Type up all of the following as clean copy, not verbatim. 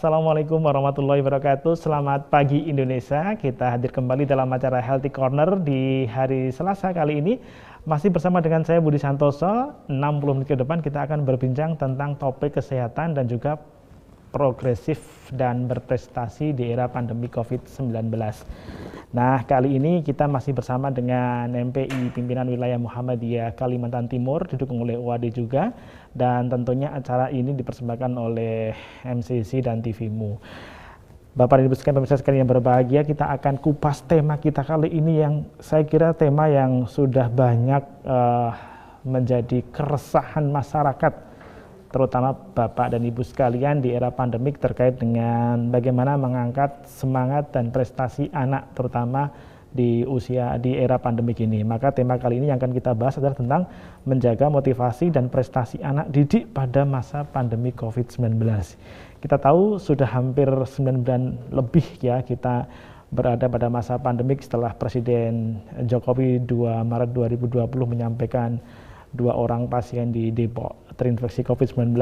Assalamualaikum warahmatullahi wabarakatuh. Selamat pagi Indonesia. Kita hadir kembali dalam acara Healthy Corner di hari Selasa kali ini. Masih bersama dengan saya Budi Santoso. 60 menit ke depan kita akan berbincang tentang topik kesehatan dan juga progresif dan berprestasi di era pandemi COVID-19. Nah, kali ini kita masih bersama dengan MPI Pimpinan Wilayah Muhammadiyah Kalimantan Timur, didukung oleh UAD juga, dan tentunya acara ini dipersembahkan oleh MCC dan TVMU. Bapak dan Ibu sekalian, pemirsa sekalian yang berbahagia, kita akan kupas tema kita kali ini yang saya kira tema yang sudah banyak menjadi keresahan masyarakat, terutama Bapak dan Ibu sekalian di era pandemik terkait dengan bagaimana mengangkat semangat dan prestasi anak terutama di era pandemik ini. Maka tema kali ini yang akan kita bahas adalah tentang menjaga motivasi dan prestasi anak didik pada masa pandemi COVID-19. Kita tahu sudah hampir 9 bulan lebih ya kita berada pada masa pandemik setelah Presiden Jokowi 2 Maret 2020 menyampaikan 2 orang pasien di Depok terinfeksi COVID-19,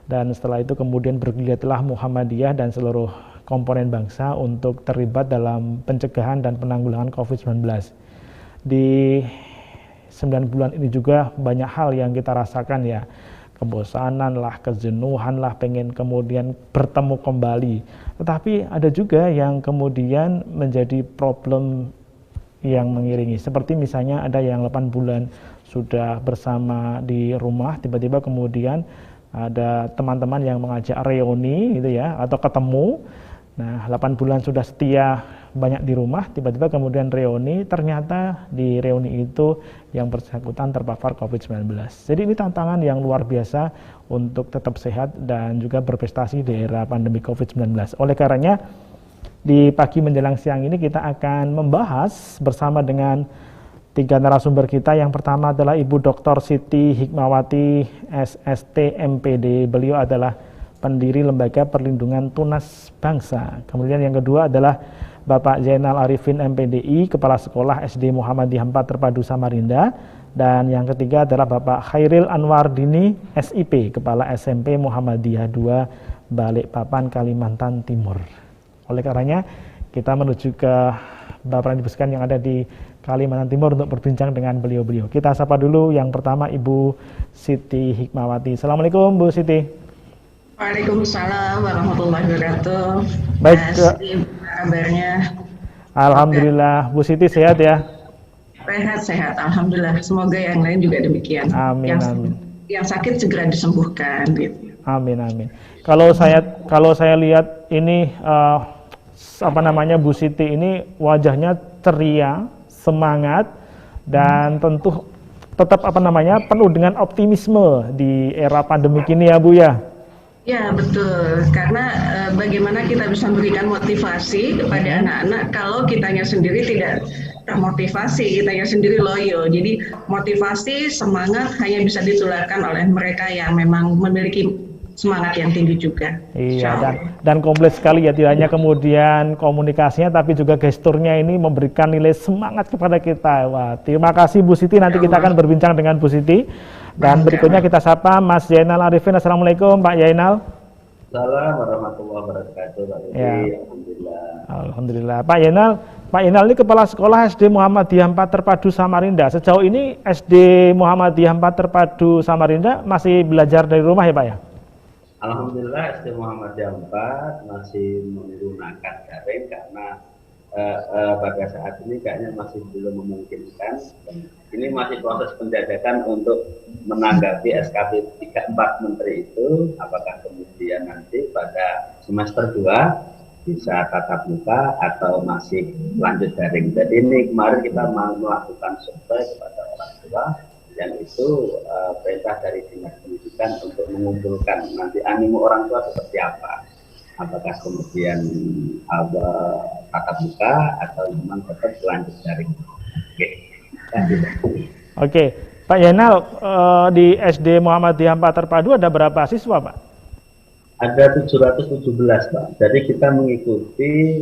dan setelah itu kemudian bergeliatlah Muhammadiyah dan seluruh komponen bangsa untuk terlibat dalam pencegahan dan penanggulangan COVID-19. Di 9 bulan ini juga banyak hal yang kita rasakan ya, kebosanan lah, kejenuhan lah, pengen kemudian bertemu kembali. Tetapi ada juga yang kemudian menjadi problem yang mengiringi, seperti misalnya ada yang 8 bulan sudah bersama di rumah, tiba-tiba kemudian ada teman-teman yang mengajak reuni gitu ya, atau ketemu. Nah, 8 bulan sudah setia banyak di rumah, tiba-tiba kemudian reuni, ternyata di reuni itu yang bersangkutan terpapar COVID-19. Jadi ini tantangan yang luar biasa untuk tetap sehat dan juga berprestasi di era pandemi COVID-19. Oleh karenanya, di pagi menjelang siang ini kita akan membahas bersama dengan 3 narasumber kita. Yang pertama adalah Ibu Dr. Siti Hikmawati, SST, MPD. Beliau adalah pendiri Lembaga Perlindungan Tunas Bangsa. Kemudian yang kedua adalah Bapak Zainal Arifin, MPDI, Kepala Sekolah SD Muhammadiyah 4 Terpadu Samarinda. Dan yang ketiga adalah Bapak Khairil Anwardini, SIP, Kepala SMP Muhammadiyah 2 Balikpapan, Kalimantan Timur. Oleh karenanya kita menuju ke Bapak dan Ibu sekalian yang ada di Kalimantan Timur untuk berbincang dengan beliau-beliau. Kita sapa dulu yang pertama Ibu Siti Hikmawati. Assalamualaikum Bu Siti. Waalaikumsalam warahmatullahi wabarakatuh. Baik, kabarnya? Alhamdulillah. Bu Siti sehat ya? Sehat, alhamdulillah. Semoga yang lain juga demikian. Amin, amin. Yang sakit segera disembuhkan gitu. Amin, amin. Kalau saya lihat ini Bu Siti ini wajahnya ceria, semangat, dan tentu tetap penuh dengan optimisme di era pandemik ini ya Bu ya. Ya betul, karena bagaimana kita bisa memberikan motivasi kepada anak-anak kalau kitanya sendiri tidak termotivasi, kitanya sendiri loyo. Jadi motivasi, semangat hanya bisa ditularkan oleh mereka yang memang memiliki semangat yang tinggi juga. Iya, dan kompleks sekali ya, tidak hanya kemudian komunikasinya tapi juga gesturnya ini memberikan nilai semangat kepada kita. Wah, terima kasih Bu Siti, nanti kita akan berbincang dengan Bu Siti. Dan berikutnya kita sapa Mas Zainal Arifin. Assalamualaikum Pak Zainal. Assalamualaikum warahmatullahi wabarakatuh. Ya. Alhamdulillah. Alhamdulillah. Pak Zainal ini Kepala Sekolah SD Muhammadiyah 4 Terpadu Samarinda. Sejauh ini SD Muhammadiyah 4 Terpadu Samarinda masih belajar dari rumah ya Pak ya? Alhamdulillah SD Muhammadiyah 4 masih menggunakan daring karena pada saat ini kayaknya masih belum memungkinkan. Ini masih proses penjajakan untuk menanggapi SKP 34 Menteri itu, apakah kemudian nanti pada semester 2 bisa tatap muka atau masih lanjut daring. Jadi ini kemarin kita melakukan survei kepada orang tua, yang itu perintah dari Dinas Pendidikan untuk mengumpulkan nanti animo orang tua seperti apa. Apakah kemudian tatap muka atau memang tetap lanjut daring. Oke, Pak Zainal, di SD Muhammadiyah 4 Terpadu ada berapa siswa Pak? Ada 717 Pak. Jadi kita mengikuti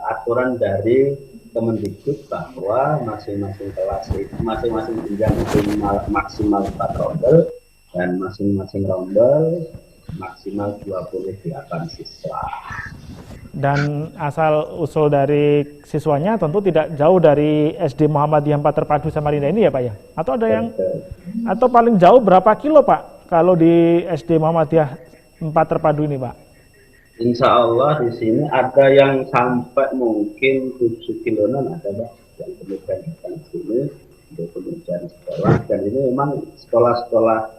aturan dari Kemendikbud bahwa masing-masing kelas itu masing-masing jenjang maksimal 4 rombel, dan masing-masing rombel maksimal 28 siswa. Dan asal usul dari siswanya tentu tidak jauh dari SD Muhammadiyah 4 Terpadu Samarinda ini ya Pak ya? Atau ada yang, atau paling jauh berapa kilo Pak kalau di SD Muhammadiyah 4 Terpadu ini Pak? Insya Allah di sini ada yang sampai mungkin 7 kiloan ada Pak, yang kemudian datang di sini untuk kemudian sekolah. Dan ini memang sekolah-sekolah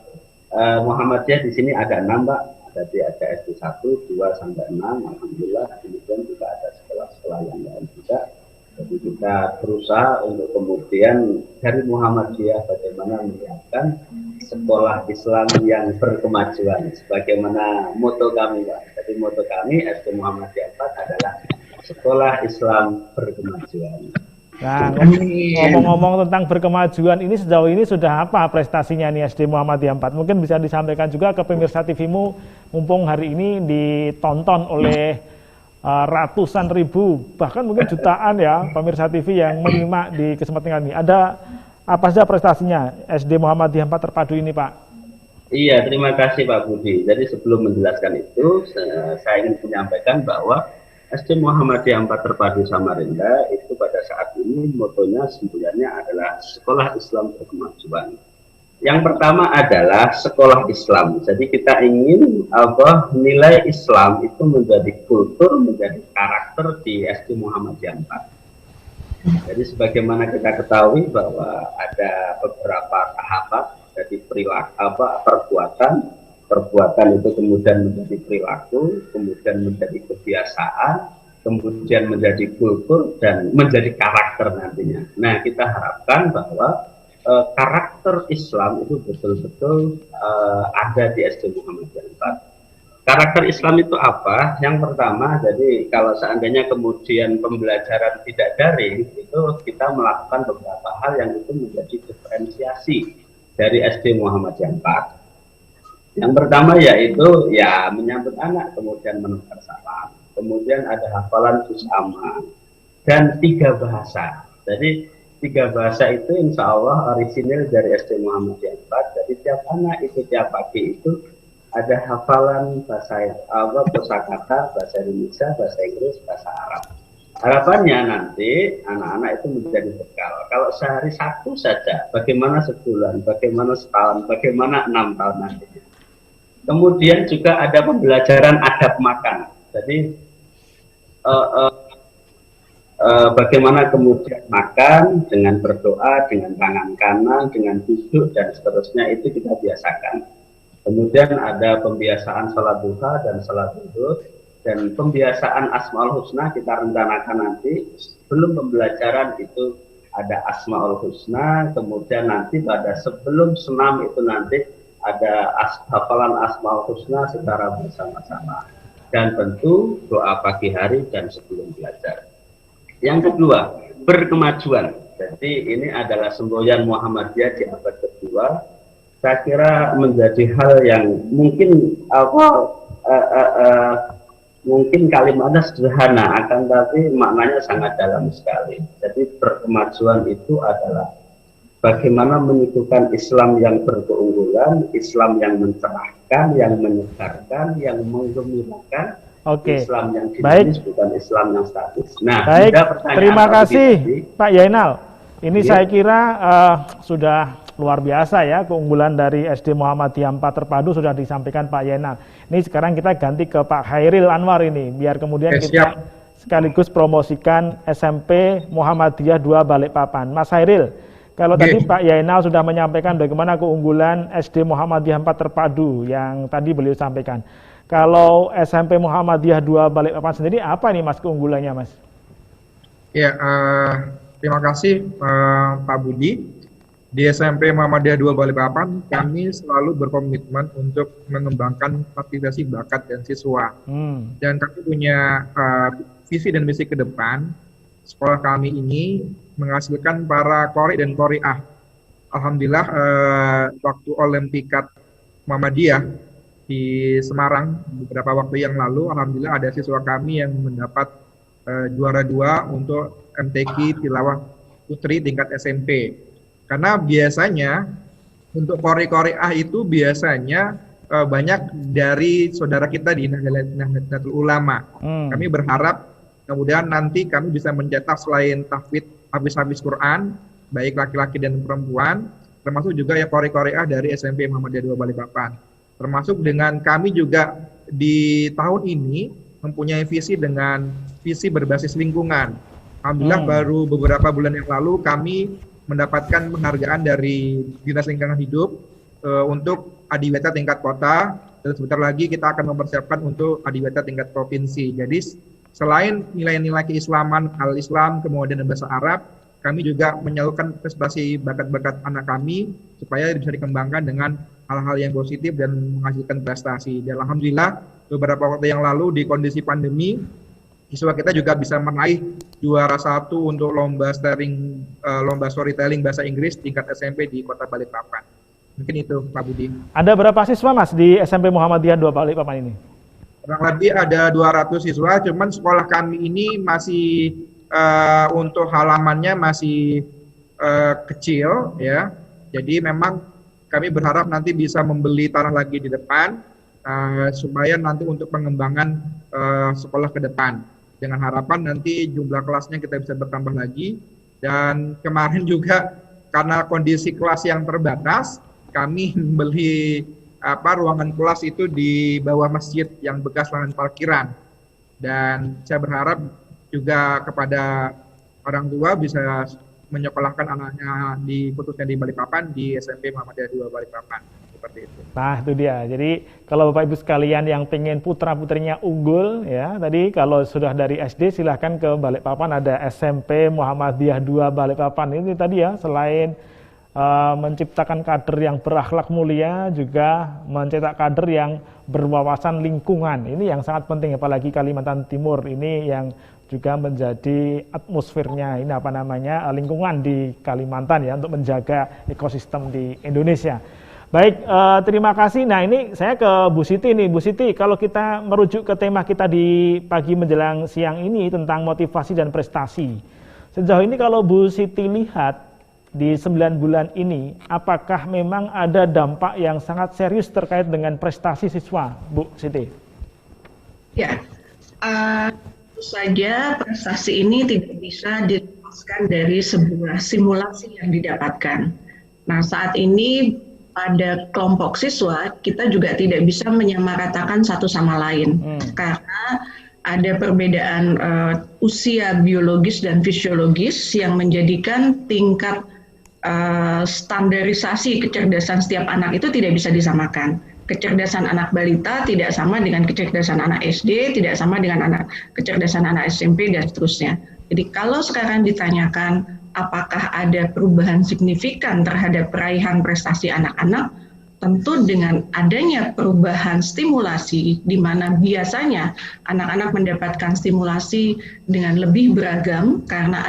Muhammadiyah di sini ada 6 Pak. Jadi ada SD 1, 2 sampai 6, alhamdulillah. Kemudian juga ada sekolah-sekolah yang lain juga. Jadi kita berusaha untuk kemudian dari Muhammadiyah bagaimana menyiapkan sekolah Islam yang berkemajuan. Sebagaimana moto kami Pak. Jadi moto kami SD Muhammadiyah 4 adalah sekolah Islam berkemajuan. Nah, ngomong-ngomong tentang berkemajuan ini sejauh ini sudah apa prestasinya nih SD Muhammadiyah 4? Mungkin bisa disampaikan juga ke pemirsa TV-mu, mumpung hari ini ditonton oleh ratusan ribu, bahkan mungkin jutaan ya pemirsa TV yang menyimak di kesempatan ini. Ada apa saja prestasinya SD Muhammadiyah 4 Terpadu ini Pak? Iya, terima kasih Pak Budi. Jadi sebelum menjelaskan itu, saya ingin menyampaikan bahwa SD Muhammadiyah 4 Terpadu Samarinda itu pada saat ini motonya sebenarnya adalah sekolah Islam berkemajuan. Yang pertama adalah sekolah Islam. Jadi kita ingin nilai Islam itu menjadi kultur, menjadi karakter di SD Muhammadiyah 4. Jadi sebagaimana kita ketahui bahwa ada beberapa tahapan dari perilaku perbuatan itu kemudian menjadi perilaku, kemudian menjadi kebiasaan, kemudian menjadi kultur, dan menjadi karakter nantinya. Nah, kita harapkan bahwa karakter Islam itu betul-betul ada di SD Muhammadiyah 4. Karakter Islam itu apa? Yang pertama, jadi kalau seandainya kemudian pembelajaran tidak daring, itu kita melakukan beberapa hal yang itu menjadi diferensiasi dari SD Muhammadiyah 4. Yang pertama yaitu ya menyambut anak, kemudian menebar salam, kemudian ada hafalan juz amma, dan 3 bahasa. Jadi 3 bahasa itu insya Allah orisinil dari SD Muhammadiyah 4. Jadi tiap anak itu tiap pagi itu ada hafalan bahasa kosakata, bahasa Indonesia, bahasa Inggris, bahasa Arab. Harapannya nanti anak-anak itu menjadi bekal. Kalau sehari 1 saja, bagaimana sebulan, bagaimana setahun, bagaimana 6 tahun nanti. Kemudian juga ada pembelajaran adab makan. Jadi bagaimana kemudian makan dengan berdoa, dengan tangan kanan, dengan duduk dan seterusnya itu kita biasakan. Kemudian ada pembiasaan salat duha dan salat zuhur, dan pembiasaan Asmaul Husna kita rencanakan nanti sebelum pembelajaran itu ada Asmaul Husna, kemudian nanti pada sebelum senam itu nanti ada hafalan Asmaul Husna secara bersama-sama, dan tentu doa pagi hari dan sebelum belajar. Yang kedua, berkemajuan. Jadi ini adalah semboyan Muhammadiyah di abad kedua. Saya kira menjadi hal yang mungkin mungkin kalimatnya sederhana, akan tapi maknanya sangat dalam sekali. Jadi berkemajuan itu adalah bagaimana menyuguhkan Islam yang berkeunggulan, Islam yang mencerahkan, yang menyegarkan, yang menggembirakan, Islam yang dinamis, bukan Islam yang statis. Nah, baik, terima kasih Pak Yainal. Ini saya kira sudah luar biasa ya, keunggulan dari SD Muhammadiyah 4 Terpadu sudah disampaikan Pak Yainal. Ini sekarang kita ganti ke Pak Hairil Anwar ini, biar kemudian kita sekaligus promosikan SMP Muhammadiyah 2 Balikpapan. Mas Hairil, kalau tadi Pak Yainal sudah menyampaikan bagaimana keunggulan SD Muhammadiyah 4 Terpadu yang tadi beliau sampaikan. Kalau SMP Muhammadiyah 2 Balikpapan sendiri apa nih Mas keunggulannya Mas? Ya, terima kasih Pak Budi. Di SMP Muhammadiyah 2 Balikpapan kami selalu berkomitmen untuk mengembangkan aktivasi bakat dan siswa. Dan kami punya visi dan misi ke depan. Sekolah kami ini menghasilkan para qori dan qoriah. Alhamdulillah waktu Olimpiade Muhammadiyah di Semarang beberapa waktu yang lalu, alhamdulillah ada siswa kami yang mendapat juara 2 untuk MTQ Tilawah Putri tingkat SMP. Karena biasanya untuk qori-qoriah itu biasanya banyak dari saudara kita di Nahdlatul Ulama. Kami berharap kemudian nanti kami bisa mencetak selain tahfidz hafiz Quran, baik laki-laki dan perempuan, termasuk juga yang qori-qoriah dari SMP Muhammadiyah 2 Balikpapan. Termasuk dengan kami juga di tahun ini mempunyai visi berbasis lingkungan. Alhamdulillah baru beberapa bulan yang lalu kami mendapatkan penghargaan dari Dinas Lingkungan Hidup untuk adiwita tingkat kota, dan sebentar lagi kita akan mempersiapkan untuk adiwita tingkat provinsi. Jadi selain nilai-nilai keislaman, al-Islam, kemudian bahasa Arab, kami juga menyalurkan prestasi bakat-bakat anak kami supaya bisa dikembangkan dengan hal-hal yang positif dan menghasilkan prestasi. Dan alhamdulillah beberapa waktu yang lalu di kondisi pandemi, siswa kita juga bisa meraih juara 1 untuk lomba storytelling bahasa Inggris tingkat SMP di Kota Balikpapan. Mungkin itu Pak Budi. Ada berapa siswa Mas di SMP Muhammadiyah 2 Balikpapan ini? Kurang lebih ada 200 siswa, cuman sekolah kami ini masih untuk halamannya masih kecil ya. Jadi memang kami berharap nanti bisa membeli tanah lagi di depan supaya nanti untuk pengembangan sekolah ke depan. Dengan harapan nanti jumlah kelasnya kita bisa bertambah lagi. Dan kemarin juga karena kondisi kelas yang terbatas, kami membeli ruangan kelas itu di bawah masjid yang bekas lahan parkiran. Dan saya berharap juga kepada orang tua bisa menyekolahkan anaknya khususnya di Balikpapan di SMP Muhammadiyah 2 Balikpapan, seperti itu. Nah itu dia. Jadi kalau Bapak Ibu sekalian yang pengen putra-putrinya unggul ya, tadi kalau sudah dari SD silahkan ke Balikpapan, ada SMP Muhammadiyah 2 Balikpapan. Ini tadi ya, selain menciptakan kader yang berakhlak mulia, juga mencetak kader yang berwawasan lingkungan. Ini yang sangat penting, apalagi Kalimantan Timur ini yang juga menjadi atmosfernya ini lingkungan di Kalimantan ya, untuk menjaga ekosistem di Indonesia. Baik, terima kasih. Nah ini saya ke Bu Siti nih. Bu Siti, kalau kita merujuk ke tema kita di pagi menjelang siang ini tentang motivasi dan prestasi, sejauh ini kalau Bu Siti lihat di 9 bulan ini, apakah memang ada dampak yang sangat serius terkait dengan prestasi siswa, Bu Siti? Ya, tentu saja prestasi ini tidak bisa dilepaskan dari sebuah simulasi yang didapatkan. Nah, saat ini pada kelompok siswa, kita juga tidak bisa menyamaratakan satu sama lain, karena ada perbedaan usia biologis dan fisiologis yang menjadikan tingkat standarisasi kecerdasan setiap anak itu tidak bisa disamakan. Kecerdasan anak balita tidak sama dengan kecerdasan anak SD, tidak sama dengan kecerdasan anak SMP, dan seterusnya. Jadi kalau sekarang ditanyakan apakah ada perubahan signifikan terhadap peraihan prestasi anak-anak, tentu dengan adanya perubahan stimulasi, di mana biasanya anak-anak mendapatkan stimulasi dengan lebih beragam karena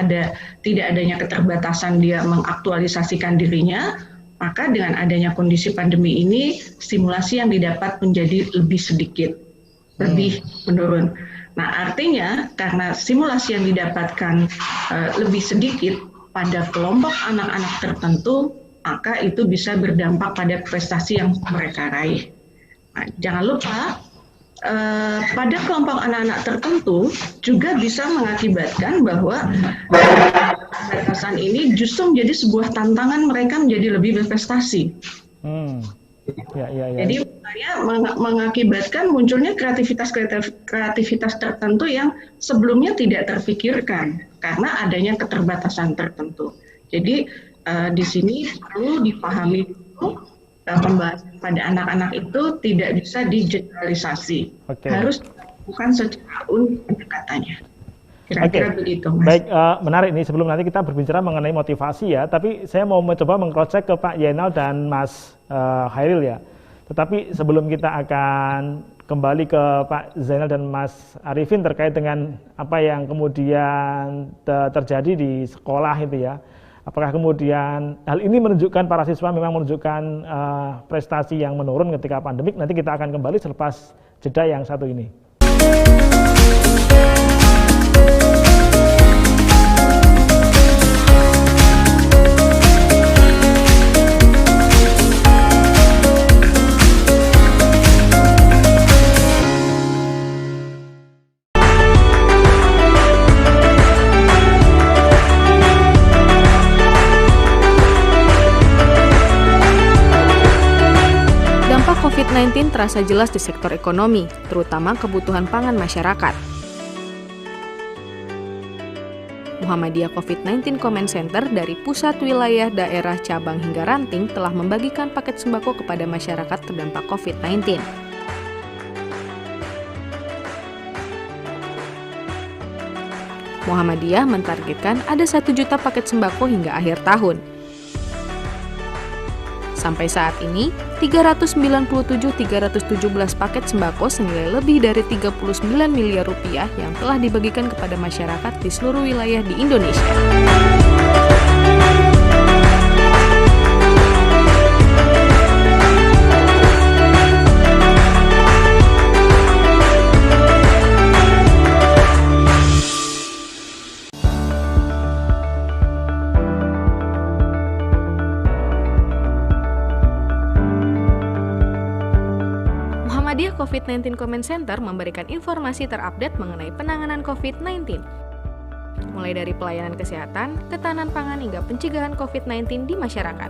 tidak adanya keterbatasan dia mengaktualisasikan dirinya, maka dengan adanya kondisi pandemi ini, stimulasi yang didapat menjadi lebih sedikit, lebih menurun. Nah, artinya karena stimulasi yang didapatkan lebih sedikit pada kelompok anak-anak tertentu, maka itu bisa berdampak pada prestasi yang mereka raih. Nah, jangan lupa, pada kelompok anak-anak tertentu juga bisa mengakibatkan bahwa keterbatasan ini justru menjadi sebuah tantangan mereka menjadi lebih berprestasi. Jadi mengakibatkan munculnya kreativitas tertentu yang sebelumnya tidak terpikirkan karena adanya keterbatasan tertentu. Jadi di sini perlu dipahami pembahasan pada anak-anak itu tidak bisa digeneralisasi, harus bukan secara unik pendekatannya. Kira-kira begitu, Mas. Baik, menarik nih. Sebelum nanti kita berbicara mengenai motivasi ya, tapi saya mau mencoba meng-cross-check ke Pak Zainal dan Mas Khairil ya. Tetapi sebelum kita akan kembali ke Pak Zainal dan Mas Arifin terkait dengan apa yang kemudian terjadi di sekolah itu ya. Apakah kemudian hal ini menunjukkan para siswa memang menunjukkan prestasi yang menurun ketika pandemik? Nanti kita akan kembali selepas jeda yang satu ini. COVID-19 terasa jelas di sektor ekonomi, terutama kebutuhan pangan masyarakat. Muhammadiyah COVID-19 Comment Center dari pusat, wilayah, daerah, cabang hingga ranting telah membagikan paket sembako kepada masyarakat terdampak COVID-19. Muhammadiyah mentargetkan ada 1 juta paket sembako hingga akhir tahun. Sampai saat ini, 397.317 paket sembako senilai lebih dari 39 miliar rupiah yang telah dibagikan kepada masyarakat di seluruh wilayah di Indonesia. Muhammadiyah COVID-19 Comment Center memberikan informasi terupdate mengenai penanganan COVID-19, mulai dari pelayanan kesehatan, ketahanan pangan hingga pencegahan COVID-19 di masyarakat.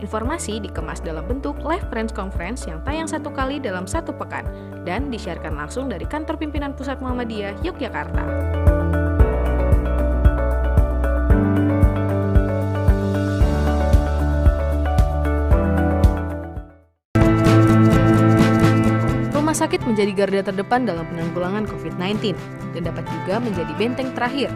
Informasi dikemas dalam bentuk live press conference yang tayang 1 kali dalam 1 pekan dan disiarkan langsung dari kantor pimpinan pusat Muhammadiyah Yogyakarta. Rumah sakit menjadi garda terdepan dalam penanggulangan COVID-19 dan dapat juga menjadi benteng terakhir.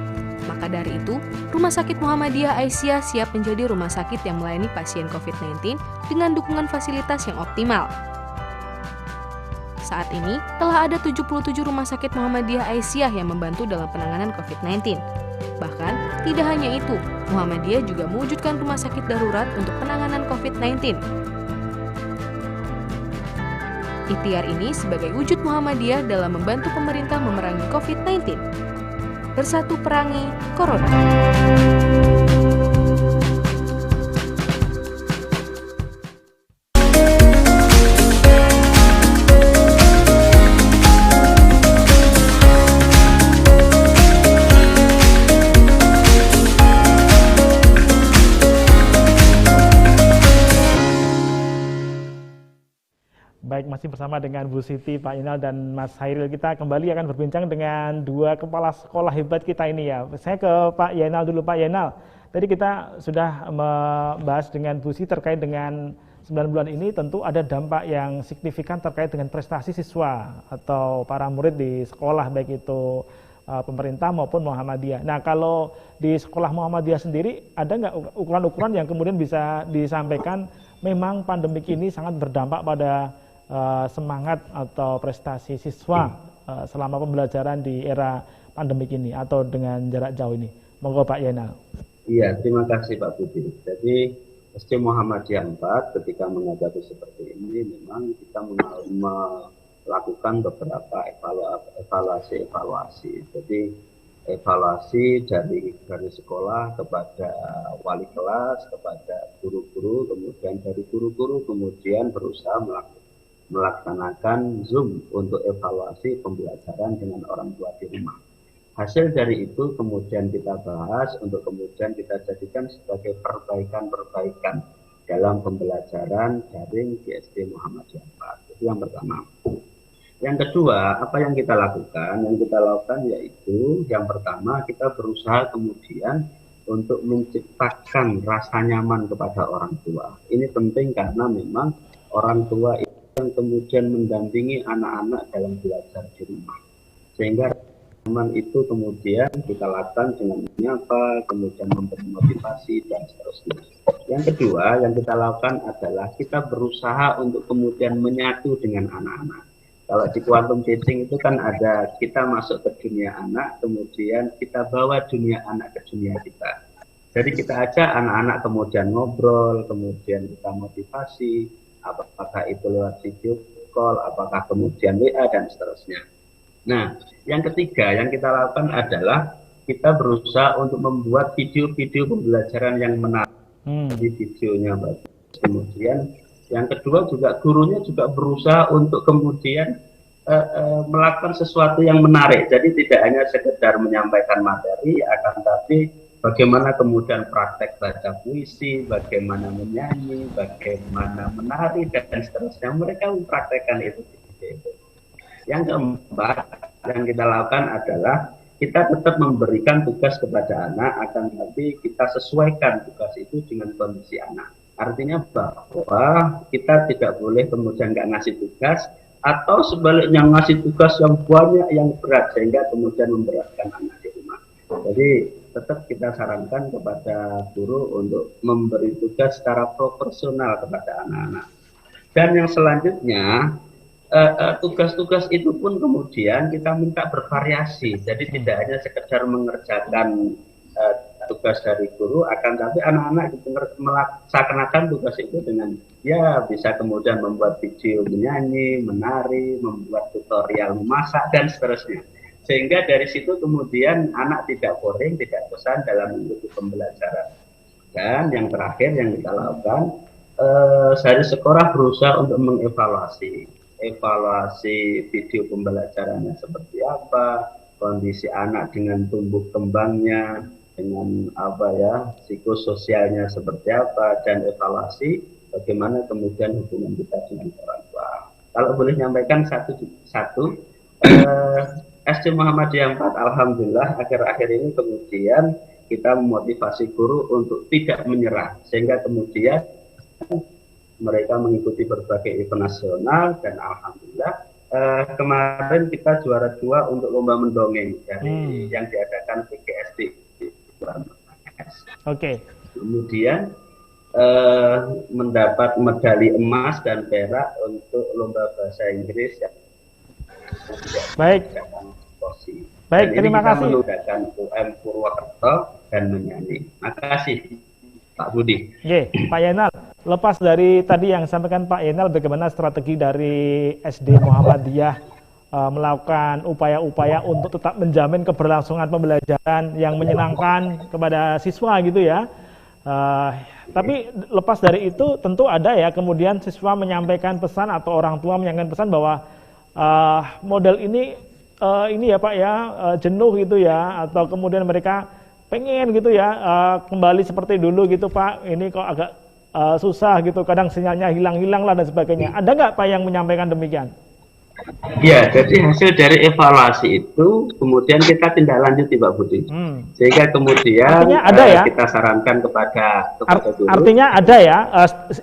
Maka dari itu, Rumah Sakit Muhammadiyah Aisyah siap menjadi rumah sakit yang melayani pasien COVID-19 dengan dukungan fasilitas yang optimal. Saat ini, telah ada 77 Rumah Sakit Muhammadiyah Aisyah yang membantu dalam penanganan COVID-19. Bahkan, tidak hanya itu, Muhammadiyah juga mewujudkan rumah sakit darurat untuk penanganan COVID-19. Ikhtiar ini sebagai wujud Muhammadiyah dalam membantu pemerintah memerangi COVID-19. Bersatu perangi Corona. Baik, masih bersama dengan Bu Siti, Pak Yenal, dan Mas Hairil. Kita kembali akan berbincang dengan 2 kepala sekolah hebat kita ini ya. Saya ke Pak Yenal dulu. Pak Yenal, tadi kita sudah membahas dengan Bu Siti terkait dengan 9 bulan ini tentu ada dampak yang signifikan terkait dengan prestasi siswa atau para murid di sekolah, baik itu pemerintah maupun Muhammadiyah. Nah, kalau di sekolah Muhammadiyah sendiri, ada nggak ukuran-ukuran yang kemudian bisa disampaikan memang pandemik ini sangat berdampak pada semangat atau prestasi siswa selama pembelajaran di era pandemik ini atau dengan jarak jauh ini? Monggo Pak Yenal. Iya, terima kasih Pak Budi. Jadi SD Muhammadiyah 4 ketika menghadapi seperti ini memang kita melakukan beberapa evaluasi. Jadi evaluasi dari sekolah kepada wali kelas, kepada guru-guru, kemudian dari guru-guru kemudian berusaha melaksanakan Zoom untuk evaluasi pembelajaran dengan orang tua di rumah. Hasil dari itu kemudian kita bahas untuk kemudian kita jadikan sebagai perbaikan-perbaikan dalam pembelajaran daring di SD Muhammadiyah 4. Itu yang pertama. Yang kedua, apa yang kita lakukan? Yang kita lakukan yaitu yang pertama kita berusaha kemudian untuk menciptakan rasa nyaman kepada orang tua. Ini penting karena memang orang tua itu yang kemudian mendampingi anak-anak dalam belajar di rumah. Sehingga nyaman itu kemudian kita lakukan dengan menyapa, kemudian memberi motivasi dan seterusnya. Yang kedua yang kita lakukan adalah kita berusaha untuk kemudian menyatu dengan anak-anak. Kalau di quantum teaching itu kan ada kita masuk ke dunia anak, kemudian kita bawa dunia anak ke dunia kita. Jadi kita ajak anak-anak kemudian ngobrol, kemudian kita motivasi, apakah itu lewat video call, apakah kemudian WA dan seterusnya. Nah, yang ketiga yang kita lakukan adalah kita berusaha untuk membuat video-video pembelajaran yang menarik. Di videonya bagus. Kemudian yang kedua juga gurunya juga berusaha untuk kemudian melakukan sesuatu yang menarik. Jadi tidak hanya sekedar menyampaikan materi, akan tapi Bagaimana kemudian praktek baca puisi, bagaimana menyanyi, bagaimana menari, dan seterusnya. Mereka mempraktekkan itu. Yang keempat yang kita lakukan adalah kita tetap memberikan tugas kepada anak, akan tetapi kita sesuaikan tugas itu dengan kondisi anak. Artinya bahwa kita tidak boleh kemudian nggak ngasih tugas, atau sebaliknya ngasih tugas yang banyak, yang berat, sehingga kemudian memberatkan anak di rumah. Jadi tetap kita sarankan kepada guru untuk memberi tugas secara proporsional kepada anak-anak. Dan yang selanjutnya, tugas-tugas itu pun kemudian kita minta bervariasi. Jadi tidak hanya sekedar mengerjakan tugas dari guru, akan tapi anak-anak melaksanakan tugas itu dengan bisa kemudian membuat video menyanyi, menari, membuat tutorial memasak, dan seterusnya. Sehingga dari situ kemudian anak tidak boring, tidak bosan dalam mengikuti pembelajaran. Dan yang terakhir yang kita lakukan, dari sekolah berusaha untuk mengevaluasi video pembelajarannya seperti apa, kondisi anak dengan tumbuh kembangnya, dengan psikososialnya seperti apa, dan evaluasi bagaimana kemudian hubungan kita dengan orang tua. Kalau boleh nyampaikan satu SD Muhammadiyah 4, alhamdulillah akhir-akhir ini kemudian kita memotivasi guru untuk tidak menyerah, sehingga kemudian mereka mengikuti berbagai event nasional, dan alhamdulillah kemarin kita juara 2 untuk lomba mendongeng dari yang diadakan PGSD. Kemudian mendapat medali emas dan perak untuk lomba bahasa Inggris yang Baik, terima kasih. Menggunakan UM Purwokerto dan menyanyi. Makasih Pak Budi. Pak Yenal, lepas dari tadi yang disampaikan Pak Yenal, bagaimana strategi dari SD Muhammadiyah melakukan upaya-upaya untuk tetap menjamin keberlangsungan pembelajaran yang menyenangkan kepada siswa gitu ya. Tapi lepas dari itu tentu ada ya kemudian siswa menyampaikan pesan atau orang tua menyampaikan pesan bahwa model ini ya Pak ya, jenuh gitu ya, atau kemudian mereka pengen gitu ya kembali seperti dulu gitu Pak, ini kok agak susah gitu, kadang sinyalnya hilang-hilang lah dan sebagainya. Ada nggak Pak yang menyampaikan demikian? Ya, jadi hasil dari evaluasi itu kemudian kita tindak lanjuti Pak Budi, sehingga kemudian ada ya? Kita sarankan kepada guru. Artinya ada ya,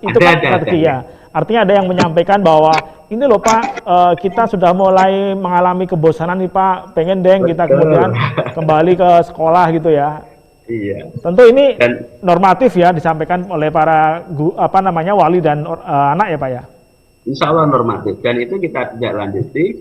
itu Pak strategi ya. Artinya ada yang menyampaikan bahwa ini loh Pak, kita sudah mulai mengalami kebosanan nih Pak, pengen kita kemudian kembali ke sekolah gitu ya. Iya. Tentu ini normatif ya disampaikan oleh para wali dan anak ya Pak ya. Insya Allah normatif, dan itu kita tidak lanjuti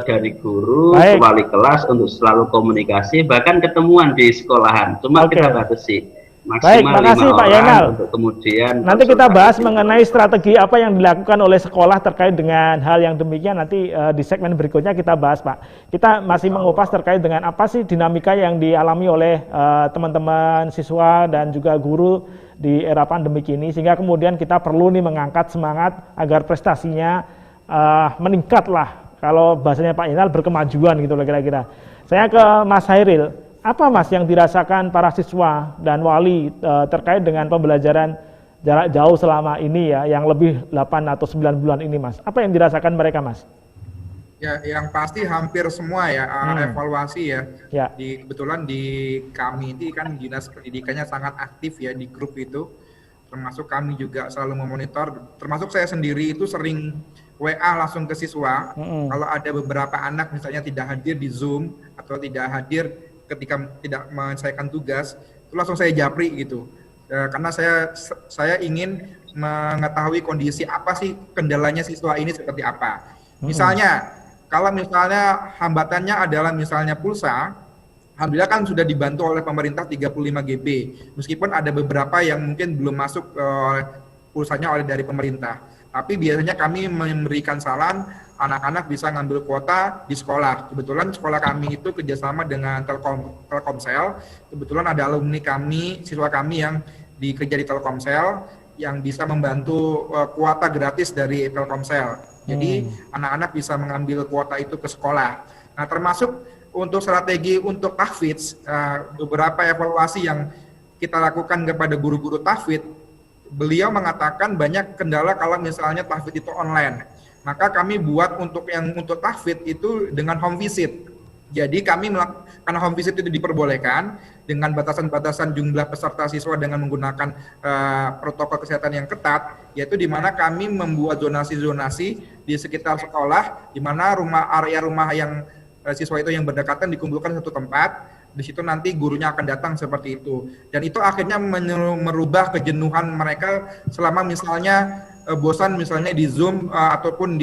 dari guru ke wali kelas untuk selalu komunikasi, bahkan ketemuan di sekolahan. Cuma kita batasi. Baik, makasih Pak Yenal. Kemudian nanti kita bahas mengenai strategi apa yang dilakukan oleh sekolah terkait dengan hal yang demikian. Nanti di segmen berikutnya kita bahas Pak. Kita masih mengupas terkait dengan apa sih dinamika yang dialami oleh teman-teman siswa dan juga guru di era pandemi ini, sehingga kemudian kita perlu nih mengangkat semangat agar prestasinya meningkat lah. Kalau bahasanya Pak Yenal, berkemajuan gitu loh kira-kira. Saya ke Mas Hairil. Apa Mas yang dirasakan para siswa dan wali terkait dengan pembelajaran jarak jauh selama ini ya, yang lebih 8 atau 9 bulan ini Mas? Apa yang dirasakan mereka Mas? Ya, yang pasti hampir semua ya evaluasi ya. Kebetulan di kami ini kan dinas pendidikannya sangat aktif ya di grup itu. Termasuk kami juga selalu memonitor, termasuk saya sendiri itu sering WA langsung ke siswa. Kalau ada beberapa anak misalnya tidak hadir di Zoom atau tidak hadir ketika tidak menyelesaikan tugas, itu langsung saya japri gitu. Karena saya ingin mengetahui kondisi apa sih kendalanya siswa ini seperti apa. Misalnya, kalau misalnya hambatannya adalah misalnya pulsa, alhamdulillah kan sudah dibantu oleh pemerintah 35 GB. Meskipun ada beberapa yang mungkin belum masuk pulsanya dari pemerintah. Tapi biasanya kami memberikan saran anak-anak bisa ngambil kuota di sekolah. Kebetulan sekolah kami itu kerjasama dengan Telkomsel. Kebetulan ada alumni kami, siswa kami yang kerja di Telkomsel yang bisa membantu kuota gratis dari Telkomsel. Jadi anak-anak bisa mengambil kuota itu ke sekolah. Nah, termasuk untuk strategi untuk tahfidz, beberapa evaluasi yang kita lakukan kepada guru-guru tahfidz, beliau mengatakan banyak kendala kalau misalnya tahfidz itu online. Maka kami buat untuk tahfidz itu dengan home visit. Jadi kami karena home visit itu diperbolehkan dengan batasan-batasan jumlah peserta siswa dengan menggunakan protokol kesehatan yang ketat, yaitu di mana kami membuat zonasi-zonasi di sekitar sekolah, di mana area rumah yang siswa itu yang berdekatan dikumpulkan satu tempat. Di situ nanti gurunya akan datang seperti itu. Dan itu akhirnya merubah kejenuhan mereka selama misalnya bosan misalnya di Zoom ataupun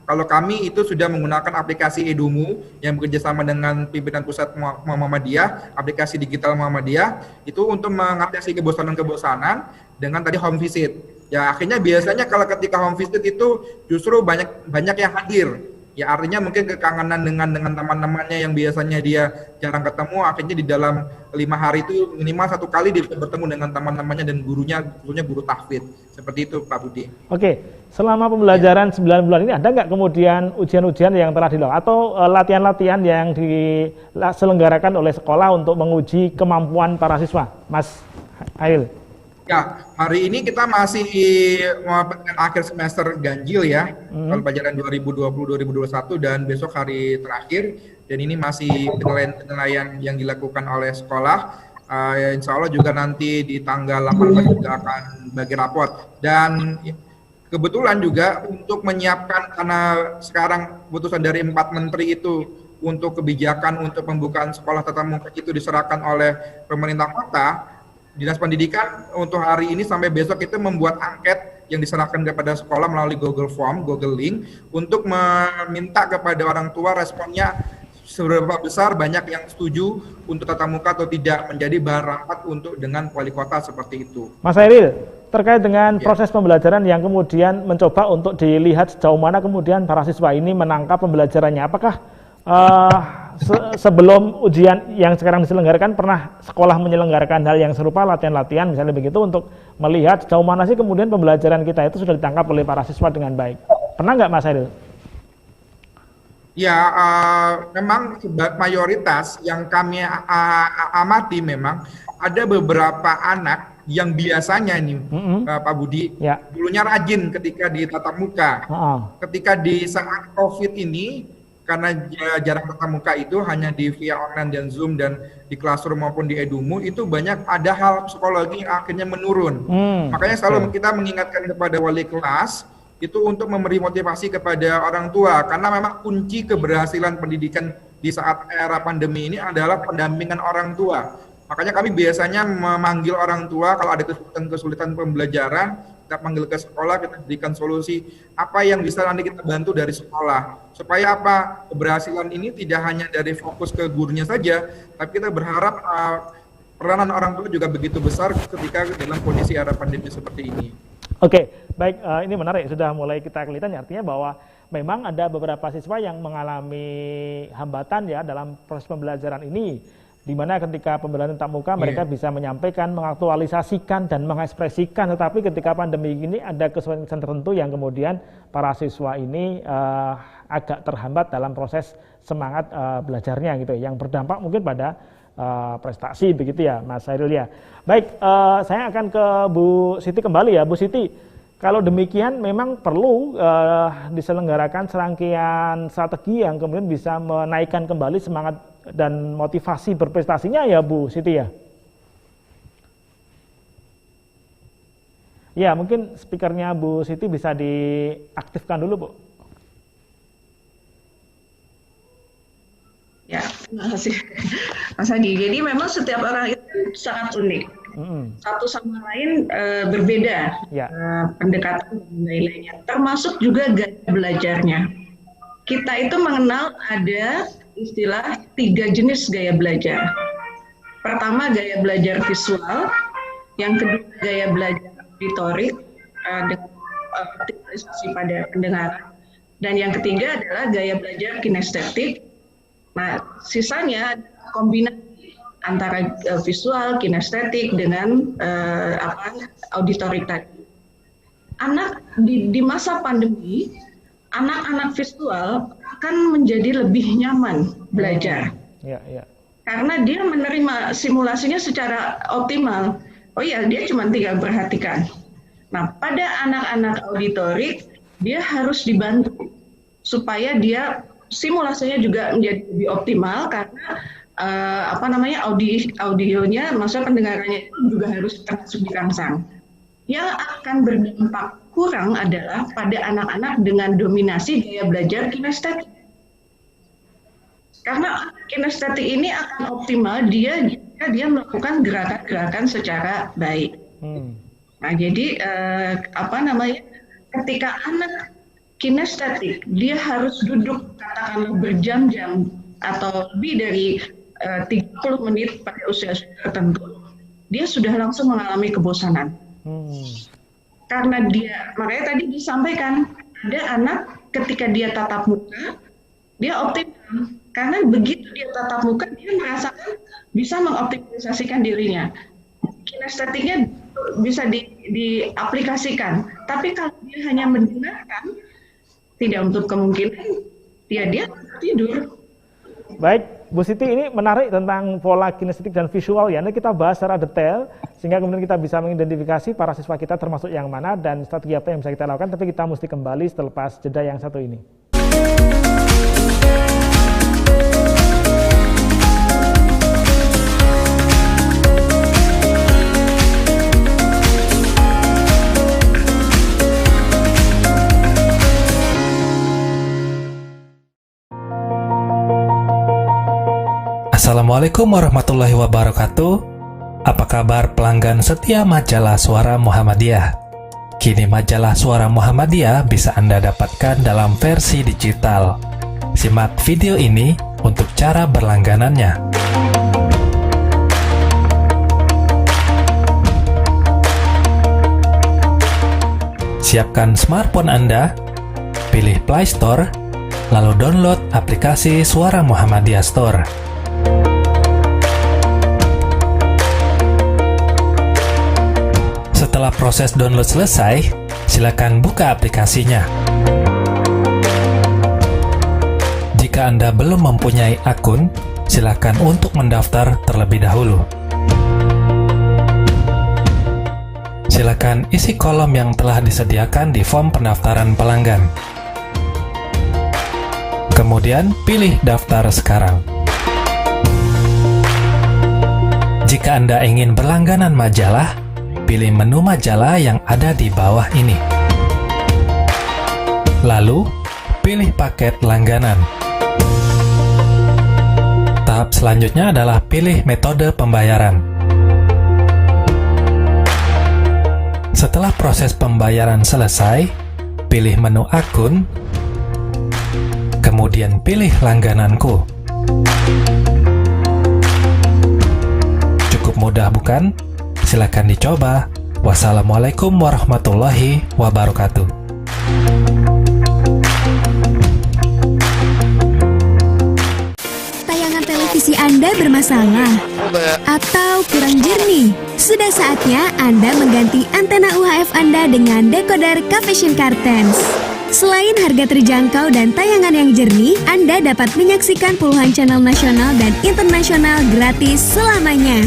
kalau kami itu sudah menggunakan aplikasi Edumu yang bekerjasama dengan pimpinan pusat Muhammadiyah, aplikasi digital Muhammadiyah, itu untuk mengatasi kebosanan-kebosanan dengan tadi home visit. Ya akhirnya biasanya kalau ketika home visit itu justru banyak yang hadir. Ya artinya mungkin kekangenan dengan teman-temannya yang biasanya dia jarang ketemu, akhirnya di dalam 5 hari itu minimal 1 kali dia bertemu dengan teman-temannya dan gurunya, khususnya guru tahfidz. Seperti itu Pak Budi. Oke, selama pembelajaran 9 bulan ini ada nggak kemudian ujian-ujian yang telah dilakukan atau latihan-latihan yang diselenggarakan oleh sekolah untuk menguji kemampuan para siswa, Mas Ail? Ya, hari ini kita masih akhir semester ganjil ya, pelajaran 2020-2021 dan besok hari terakhir, dan ini masih penilaian yang dilakukan oleh sekolah. Insya Allah juga nanti di tanggal 18 juga akan bagi raport. Dan kebetulan juga untuk menyiapkan, karena sekarang keputusan dari 4 menteri itu untuk kebijakan untuk pembukaan sekolah tatap muka itu diserahkan oleh pemerintah kota. Dinas Pendidikan untuk hari ini sampai besok itu membuat angket yang diserahkan kepada sekolah melalui Google Form, Google Link, untuk meminta kepada orang tua responnya seberapa besar banyak yang setuju untuk tatap muka atau tidak, menjadi bahan rapat untuk dengan wali kota seperti itu. Mas Hairil, terkait dengan proses pembelajaran yang kemudian mencoba untuk dilihat sejauh mana kemudian para siswa ini menangkap pembelajarannya, apakah sebelum ujian yang sekarang diselenggarakan pernah sekolah menyelenggarakan hal yang serupa, latihan-latihan misalnya begitu, untuk melihat sejauh mana sih kemudian pembelajaran kita itu sudah ditangkap oleh para siswa dengan baik? Pernah nggak Mas Hairil? Ya, memang mayoritas yang kami amati memang ada beberapa anak yang biasanya nih Pak Budi, dulunya rajin ketika di tatap muka. Ketika di saat COVID ini, karena jarak tatap muka itu hanya di via online dan Zoom dan di classroom maupun di Edumu, itu banyak ada hal psikologi yang akhirnya menurun. Makanya selalu kita mengingatkan kepada wali kelas itu untuk memberi motivasi kepada orang tua, karena memang kunci keberhasilan pendidikan di saat era pandemi ini adalah pendampingan orang tua. Makanya kami biasanya memanggil orang tua kalau ada kesulitan pembelajaran, kita panggil ke sekolah, kita berikan solusi apa yang bisa nanti kita bantu dari sekolah, supaya apa, keberhasilan ini tidak hanya dari fokus ke gurunya saja, tapi kita berharap peranan orang tua juga begitu besar ketika dalam kondisi era pandemi seperti ini. Oke, baik, ini menarik, sudah mulai kita kelihatan, artinya bahwa memang ada beberapa siswa yang mengalami hambatan ya dalam proses pembelajaran ini, di mana ketika pembelajaran tatap muka mereka bisa menyampaikan, mengaktualisasikan dan mengekspresikan, tetapi ketika pandemi ini ada kesulitan tertentu yang kemudian para siswa ini agak terhambat dalam proses semangat belajarnya gitu, yang berdampak mungkin pada prestasi begitu ya Mas Hairil ya. Baik, saya akan ke Bu Siti kembali ya. Bu Siti, kalau demikian memang perlu diselenggarakan serangkaian strategi yang kemudian bisa menaikkan kembali semangat dan motivasi berprestasinya ya Bu Siti ya. Ya, mungkin speakernya Bu Siti bisa diaktifkan dulu Bu. Ya, terima kasih Mas Adi. Jadi memang setiap orang itu sangat unik. Satu sama lain berbeda pendekatan dan nilainya, termasuk juga gaya belajarnya. Kita itu mengenal ada istilah 3 jenis gaya belajar. Pertama gaya belajar visual, yang kedua gaya belajar auditorik dengan aktualisasi pada pendengaran, dan yang ketiga adalah gaya belajar kinestetik. Nah, sisanya kombinasi antara visual, kinestetik dengan auditorik tadi. Anak di masa pandemi, anak-anak visual akan menjadi lebih nyaman belajar Ya, ya. Karena dia menerima simulasinya secara optimal. Oh iya, dia cuma tinggal perhatikan. Nah, pada anak-anak auditorik, dia harus dibantu supaya dia simulasinya juga menjadi lebih optimal karena audionya, maksudnya pendengarannya itu juga harus termasuk dirangsang. Yang akan berdampak kurang adalah pada anak-anak dengan dominasi gaya belajar kinestetik. Karena kinestetik ini akan optimal jika dia melakukan gerakan-gerakan secara baik. Nah, jadi ketika anak kinestetik, dia harus duduk katakanlah berjam-jam atau lebih dari 30 menit pada usia tertentu, dia sudah langsung mengalami kebosanan. Karena makanya tadi disampaikan, ada anak ketika dia tatap muka, dia optimal. Karena begitu dia tatap muka, dia merasakan bisa mengoptimalisasikan dirinya. Kinestetiknya bisa diaplikasikan. Tapi kalau dia hanya mendengarkan, tidak untuk kemungkinan dia tidur. Baik, Bu Siti, ini menarik tentang pola kinestetik dan visual ya. Nanti kita bahas secara detail sehingga kemudian kita bisa mengidentifikasi para siswa kita termasuk yang mana dan strategi apa yang bisa kita lakukan. Tapi kita mesti kembali selepas jeda yang satu ini. Assalamualaikum warahmatullahi wabarakatuh. Apa kabar pelanggan setia majalah Suara Muhammadiyah? Kini majalah Suara Muhammadiyah bisa Anda dapatkan dalam versi digital. Simak video ini untuk cara berlangganannya. Siapkan smartphone Anda, pilih Play Store, lalu download aplikasi Suara Muhammadiyah Store. Setelah proses download selesai, silakan buka aplikasinya. Jika Anda belum mempunyai akun, silakan untuk mendaftar terlebih dahulu. Silakan isi kolom yang telah disediakan di form pendaftaran pelanggan. Kemudian pilih daftar sekarang. Jika Anda ingin berlangganan majalah, pilih menu majalah yang ada di bawah ini. Lalu, pilih paket langganan. Tahap selanjutnya adalah pilih metode pembayaran. Setelah proses pembayaran selesai, pilih menu akun, kemudian pilih langgananku. Cukup mudah bukan? Silakan dicoba. Wassalamualaikum warahmatullahi wabarakatuh. Tayangan televisi Anda bermasalah atau kurang jernih? Sudah saatnya Anda mengganti antena UHF Anda dengan decoder Cavision Cartens. Selain harga terjangkau dan tayangan yang jernih, Anda dapat menyaksikan puluhan channel nasional dan internasional gratis selamanya.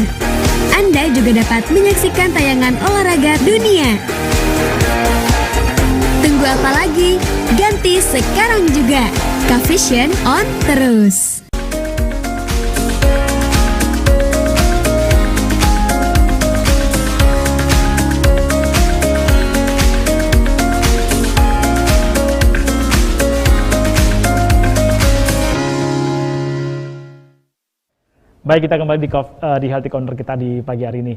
Anda juga dapat menyaksikan tayangan olahraga dunia. Tunggu apa lagi? Ganti sekarang juga. Cavision on terus. Baik, kita kembali di Healthy Corner kita di pagi hari ini.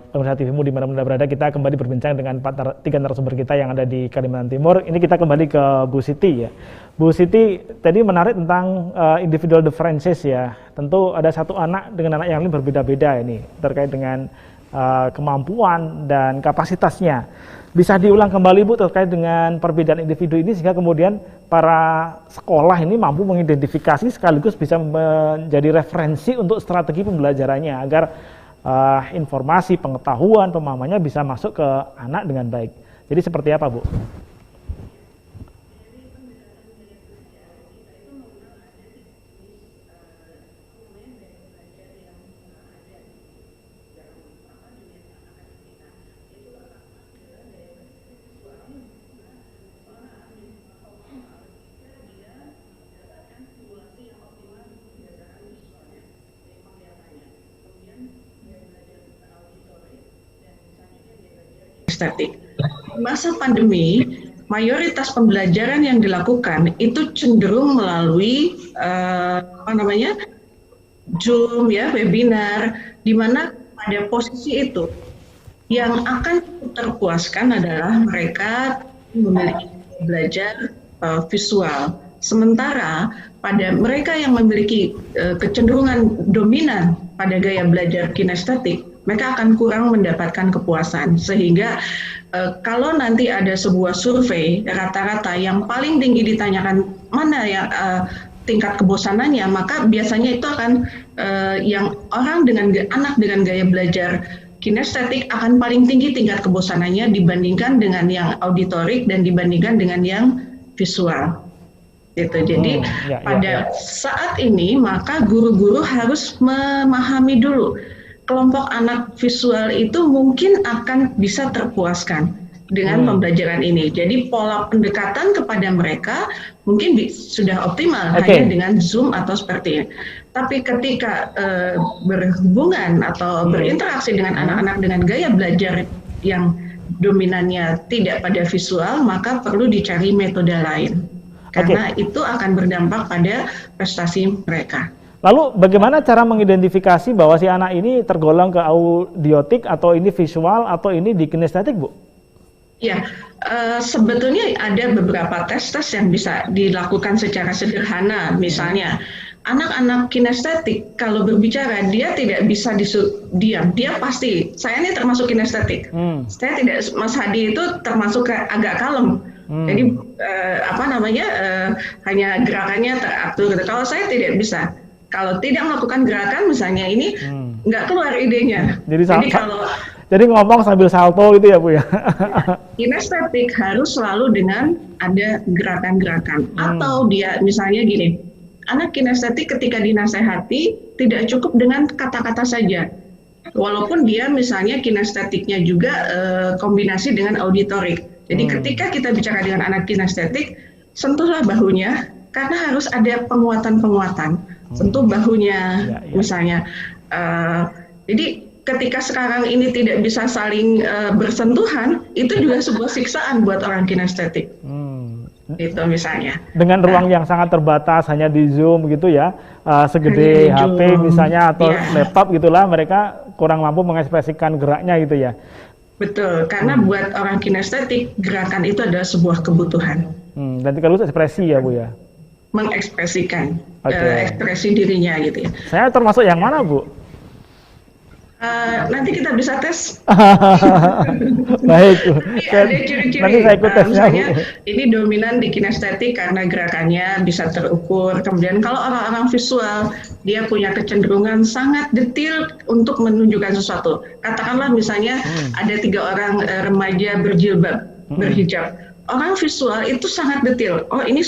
Pemirsa TVmu di mana-mana berada, kita kembali berbincang dengan tiga narasumber kita yang ada di Kalimantan Timur. Ini kita kembali ke Bu Siti ya. Bu Siti, tadi menarik tentang individual differences ya. Tentu ada satu anak dengan anak yang lain berbeda-beda ini, terkait dengan kemampuan dan kapasitasnya. Bisa diulang kembali Bu terkait dengan perbedaan individu ini sehingga kemudian para sekolah ini mampu mengidentifikasi sekaligus bisa menjadi referensi untuk strategi pembelajarannya agar informasi, pengetahuan, pemahamannya bisa masuk ke anak dengan baik. Jadi seperti apa Bu? kinestetik. Masa pandemi, mayoritas pembelajaran yang dilakukan itu cenderung melalui Zoom ya, webinar, di mana pada posisi itu yang akan terpuaskan adalah mereka memiliki belajar visual. Sementara pada mereka yang memiliki kecenderungan dominan pada gaya belajar kinestetik, mereka akan kurang mendapatkan kepuasan. Sehingga kalau nanti ada sebuah survei, rata-rata yang paling tinggi ditanyakan mana yang tingkat kebosanannya, maka biasanya itu akan yang orang dengan anak dengan gaya belajar kinestetik akan paling tinggi tingkat kebosanannya dibandingkan dengan yang auditorik dan dibandingkan dengan yang visual. Gitu. Jadi pada saat ini maka guru-guru harus memahami dulu kelompok anak visual itu mungkin akan bisa terpuaskan dengan pembelajaran ini. Jadi pola pendekatan kepada mereka mungkin sudah optimal hanya dengan Zoom atau seperti ini. Tapi ketika berhubungan atau berinteraksi dengan anak-anak dengan gaya belajar yang dominannya tidak pada visual, maka perlu dicari metode lain. Karena itu akan berdampak pada prestasi mereka. Lalu bagaimana cara mengidentifikasi bahwa si anak ini tergolong ke audiotik atau ini visual atau ini di kinestetik, Bu? Ya, sebetulnya ada beberapa tes yang bisa dilakukan secara sederhana. Misalnya, anak-anak kinestetik kalau berbicara dia tidak bisa diam. Dia pasti, saya ini termasuk kinestetik. Saya tidak, Mas Hadi itu termasuk agak kalem. Jadi hanya gerakannya teratur. Kalau saya tidak bisa. Kalau tidak melakukan gerakan misalnya ini nggak keluar idenya. Jadi ngomong sambil salto gitu ya, Bu ya. Kinestetik harus selalu dengan ada gerakan-gerakan. Atau dia misalnya gini, anak kinestetik ketika dinasehati tidak cukup dengan kata-kata saja. Walaupun dia misalnya kinestetiknya juga kombinasi dengan auditorik. Jadi ketika kita bicara dengan anak kinestetik, sentuhlah bahunya, karena harus ada penguatan-penguatan. Sentuh bahunya, misalnya. Jadi ketika sekarang ini tidak bisa saling bersentuhan, itu juga sebuah siksaan buat orang kinestetik. Itu misalnya. Dengan ruang yang sangat terbatas, hanya di Zoom gitu ya, segede HP misalnya atau laptop gitulah, mereka kurang mampu mengekspresikan geraknya gitu ya. Betul, karena buat orang kinestetik, gerakan itu adalah sebuah kebutuhan. Dan sekaligus ekspresi ya, Bu ya? Mengekspresikan ekspresi dirinya gitu ya. Saya termasuk yang mana, Bu? Nanti kita bisa tes. Baik, Bu. Ada ciri-ciri. Nanti saya ikut tesnya, misalnya, ini dominan di kinestetik karena gerakannya bisa terukur. Kemudian kalau orang-orang visual, dia punya kecenderungan sangat detail untuk menunjukkan sesuatu. Katakanlah misalnya ada 3 orang remaja berjilbab, berhijab. Orang visual itu sangat detail. Oh, ini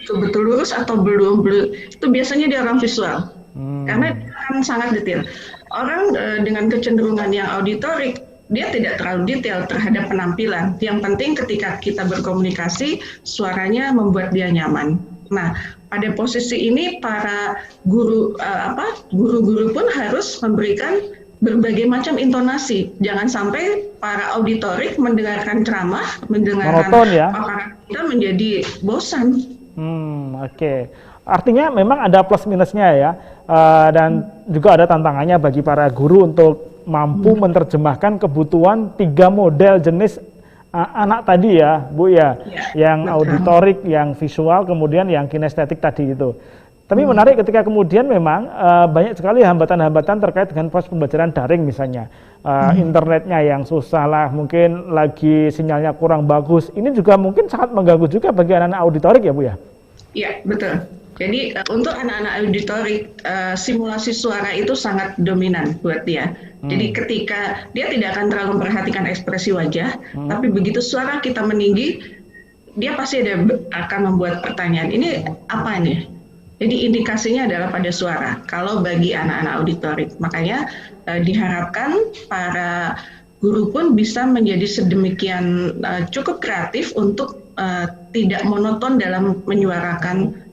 betul lurus atau belum. Itu biasanya dia orang visual. Karena dia kan sangat detail. Orang dengan kecenderungan yang auditorik, dia tidak terlalu detail terhadap penampilan. Yang penting ketika kita berkomunikasi, suaranya membuat dia nyaman. Nah, pada posisi ini para guru-guru pun harus memberikan berbagai macam intonasi. Jangan sampai para auditorik mendengarkan ceramah, mendengarkan paparan kita menjadi bosan. Oke. Artinya memang ada plus minusnya ya, dan juga ada tantangannya bagi para guru untuk mampu menerjemahkan kebutuhan 3 model jenis anak tadi ya, Bu ya, yang auditorik, yang visual, kemudian yang kinestetik tadi itu. Tapi menarik ketika kemudian memang banyak sekali hambatan-hambatan terkait dengan proses pembelajaran daring misalnya. Internetnya yang susah lah, mungkin lagi sinyalnya kurang bagus. Ini juga mungkin sangat mengganggu juga bagi anak-anak auditorik ya, Bu ya? Iya, betul. Jadi untuk anak-anak auditorik, simulasi suara itu sangat dominan buat dia. Jadi ketika dia tidak akan terlalu memperhatikan ekspresi wajah, tapi begitu suara kita meninggi, dia pasti akan membuat pertanyaan, ini apa nih? Jadi indikasinya adalah pada suara, kalau bagi anak-anak auditorik. Makanya diharapkan para guru pun bisa menjadi sedemikian cukup kreatif untuk tidak monoton dalam menyuarakan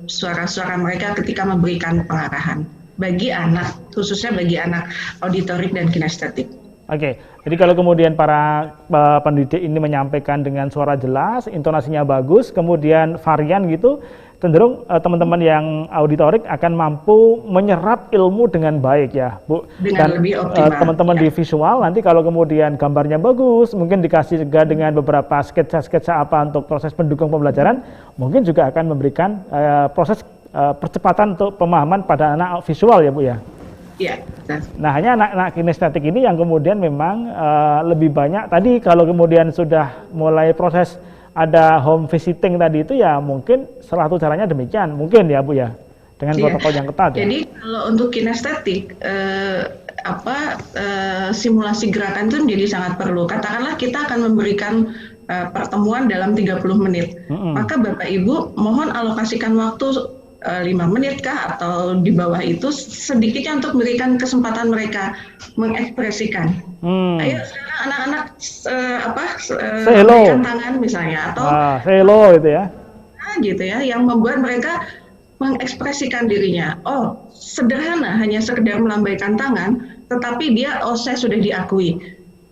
suara-suara mereka ketika memberikan pengarahan bagi anak, khususnya bagi anak auditorik dan kinestetik. Oke, jadi kalau kemudian para pendidik ini menyampaikan dengan suara jelas, intonasinya bagus, kemudian varian gitu, cenderung teman-teman yang auditorik akan mampu menyerap ilmu dengan baik ya, Bu. Dengan lebih optimal. Teman-teman di visual nanti kalau kemudian gambarnya bagus, mungkin dikasih juga dengan beberapa sketsa-sketsa apa untuk proses pendukung pembelajaran, mungkin juga akan memberikan proses percepatan untuk pemahaman pada anak visual ya, Bu ya. Iya. Nah, hanya anak-anak kinestetik ini yang kemudian memang lebih banyak tadi kalau kemudian sudah mulai proses ada home visiting tadi itu ya mungkin salah satu caranya demikian, mungkin ya Bu ya, dengan protokol yang ketat. Jadi kalau untuk kinestetik simulasi gerakan itu menjadi sangat perlu. Katakanlah kita akan memberikan pertemuan dalam 30 menit. Maka Bapak Ibu mohon alokasikan waktu 5 menit kah atau di bawah itu sedikitnya untuk memberikan kesempatan mereka mengekspresikan. Ayo sekarang anak-anak lambaikan tangan misalnya atau hello gitu ya. Gitu ya, yang membuat mereka mengekspresikan dirinya. Oh, sederhana, hanya sekedar melambaikan tangan, tetapi dia saya sudah diakui.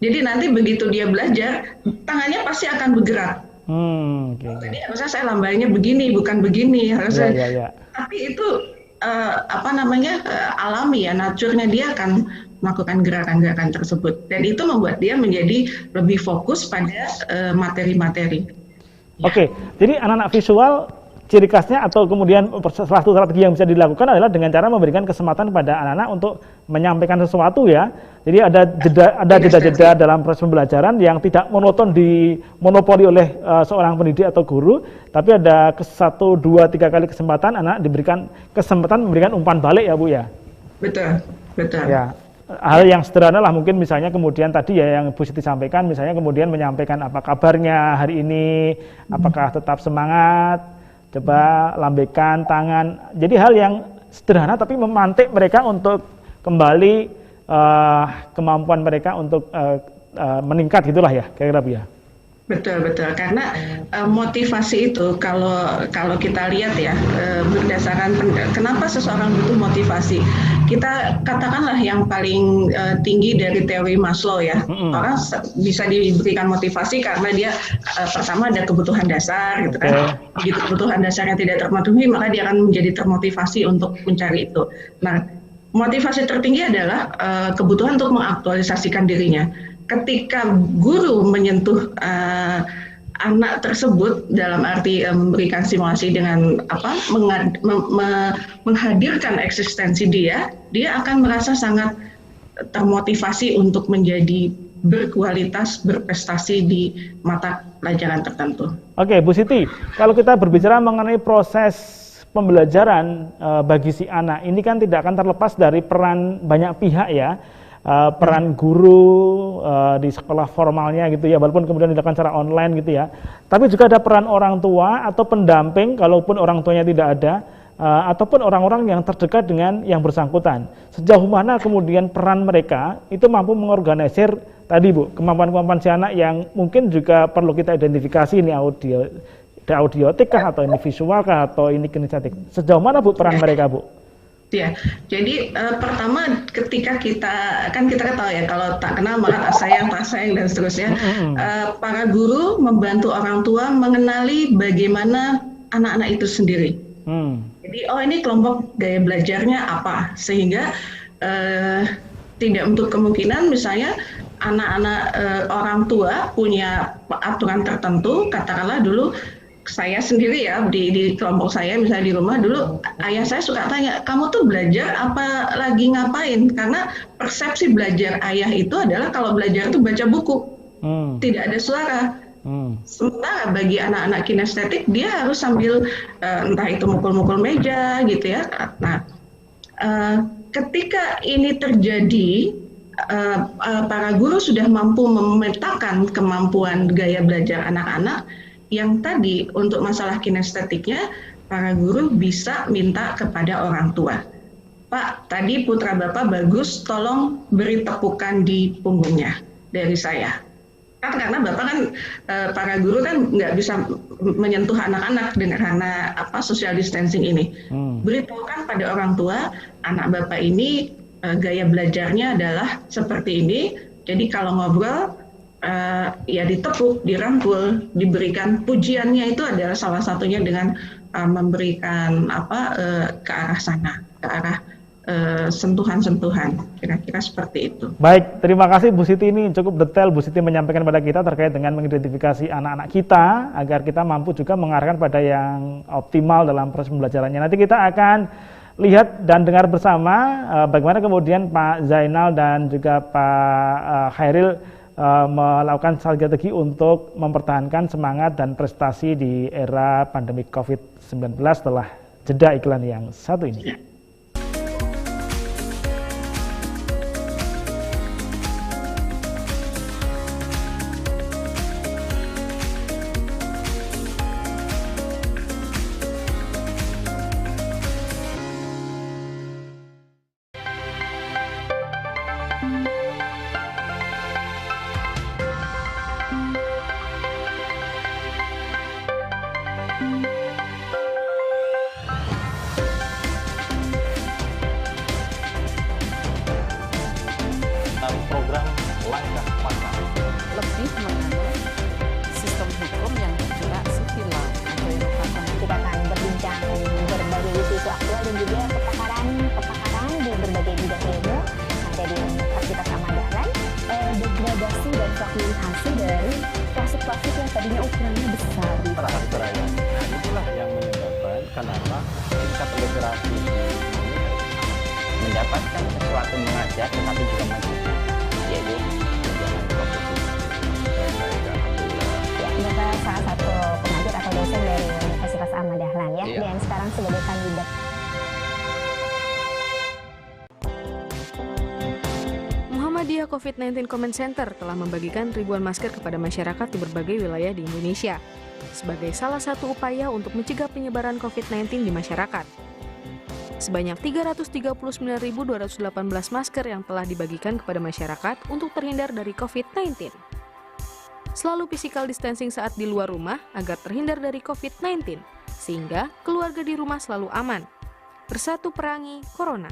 Jadi nanti begitu dia belajar, tangannya pasti akan bergerak. Jadi harusnya saya lambainya begini, bukan begini. Harusnya. Tapi itu alami ya, naturnya dia akan melakukan gerakan-gerakan tersebut. Dan itu membuat dia menjadi lebih fokus pada materi-materi. Oke, jadi anak-anak visual ciri khasnya atau kemudian salah satu strategi yang bisa dilakukan adalah dengan cara memberikan kesempatan pada anak-anak untuk menyampaikan sesuatu ya. Jadi ada jeda-jeda dalam proses pembelajaran yang tidak monoton dimonopoli oleh seorang pendidik atau guru, tapi ada 1, 2, 3 kali kesempatan anak diberikan kesempatan memberikan umpan balik ya Bu ya. Betul. Ya. Hal yang sederhana lah mungkin misalnya kemudian tadi ya yang Bu Siti sampaikan, misalnya kemudian menyampaikan apa kabarnya hari ini, apakah tetap semangat, coba lambaikan tangan. Jadi hal yang sederhana tapi memantik mereka untuk kembali kemampuan mereka untuk meningkat gitulah ya, kira-kira Bu ya. Betul, karena motivasi itu kalau kita lihat ya berdasarkan kenapa seseorang butuh motivasi, kita katakanlah yang paling tinggi dari teori Maslow ya, orang bisa diberikan motivasi karena dia pertama ada kebutuhan dasar gitu kan. Begitu kebutuhan dasarnya tidak terpenuhi maka dia akan menjadi termotivasi untuk mencari itu. Nah, motivasi tertinggi adalah kebutuhan untuk mengaktualisasikan dirinya. Ketika guru menyentuh anak tersebut dalam arti memberikan simulasi dengan menghadirkan eksistensi dia akan merasa sangat termotivasi untuk menjadi berkualitas, berprestasi di mata pelajaran tertentu. Oke, Bu Siti, kalau kita berbicara mengenai proses pembelajaran bagi si anak, ini kan tidak akan terlepas dari peran banyak pihak ya. Peran guru di sekolah formalnya gitu ya, walaupun kemudian dilakukan secara online gitu ya. Tapi juga ada peran orang tua atau pendamping kalaupun orang tuanya tidak ada, ataupun orang-orang yang terdekat dengan yang bersangkutan. Sejauh mana kemudian peran mereka itu mampu mengorganisir tadi Bu, kemampuan-kemampuan si anak yang mungkin juga perlu kita identifikasi, ini audiotik kah atau ini visual kah atau ini kinestetik. Sejauh mana Bu peran mereka Bu? Ya, jadi pertama ketika kita ketahui ya kalau tak kenal maka tak sayang dan seterusnya. Para guru membantu orang tua mengenali bagaimana anak-anak itu sendiri. Jadi ini kelompok gaya belajarnya apa sehingga tidak untuk kemungkinan misalnya anak-anak orang tua punya aturan tertentu, katakanlah dulu saya sendiri ya di kelompok saya misalnya di rumah dulu ayah saya suka tanya, kamu tuh belajar apa lagi ngapain? Karena persepsi belajar ayah itu adalah kalau belajar itu baca buku, tidak ada suara. Sementara bagi anak-anak kinestetik dia harus sambil entah itu mukul-mukul meja gitu ya. Nah, ketika ini terjadi para guru sudah mampu memetakan kemampuan gaya belajar anak-anak. Yang tadi untuk masalah kinestetiknya, para guru bisa minta kepada orang tua. Pak, tadi putra Bapak bagus, tolong beri tepukan di punggungnya dari saya. Karena Bapak kan, para guru kan nggak bisa menyentuh anak-anak dengan karena social distancing ini. Beritahukan pada orang tua, anak Bapak ini gaya belajarnya adalah seperti ini, Jadi kalau ngobrol ya ditepuk, dirangkul, diberikan pujiannya itu adalah salah satunya dengan memberikan ke arah sana, ke arah sentuhan-sentuhan, kira-kira seperti itu. Baik, terima kasih Bu Siti, ini cukup detail Bu Siti menyampaikan pada kita terkait dengan mengidentifikasi anak-anak kita agar kita mampu juga mengarahkan pada yang optimal dalam proses pembelajarannya. Nanti kita akan lihat dan dengar bersama bagaimana kemudian Pak Zainal dan juga Pak Khairil melakukan strategi untuk mempertahankan semangat dan prestasi di era pandemi COVID-19 setelah jeda iklan yang satu ini. Program langkah pasar lebih mengenai sistem hukum yang bergerak sivil atau inovasi. Kita akan berbincang berbagai isu aktual dan juga kepakaran di berbagai bidang ilmu ada di Universitas Ahmad Dahlan. Degradasi dan fragmentasi dari plastik yang tadinya ukurannya besar. Perayaan. Nah, itulah yang menyebabkan kenapa tingkat literasi ini mendapatkan sesuatu mengajar tetapi juga mengajar. Yaitu jangan profesi. Ya, Bapak salah satu pengajar atau dosen dari Universitas Ahmad Dahlan ya, dan sekarang sebagai kandidat. Muhammadiyah COVID-19 Comment Center telah membagikan ribuan masker kepada masyarakat di berbagai wilayah di Indonesia sebagai salah satu upaya untuk mencegah penyebaran COVID-19 di masyarakat. Sebanyak 339.218 masker yang telah dibagikan kepada masyarakat untuk terhindar dari COVID-19. Selalu physical distancing saat di luar rumah agar terhindar dari COVID-19, sehingga keluarga di rumah selalu aman. Bersatu perangi Corona.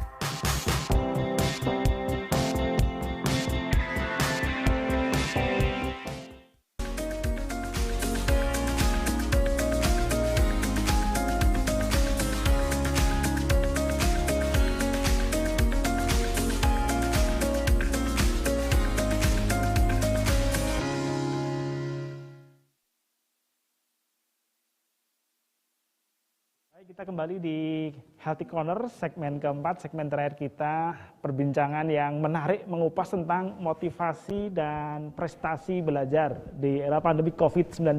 Kita kembali di Healthy Corner, segmen keempat, segmen terakhir kita, perbincangan yang menarik mengupas tentang motivasi dan prestasi belajar di era pandemi COVID-19.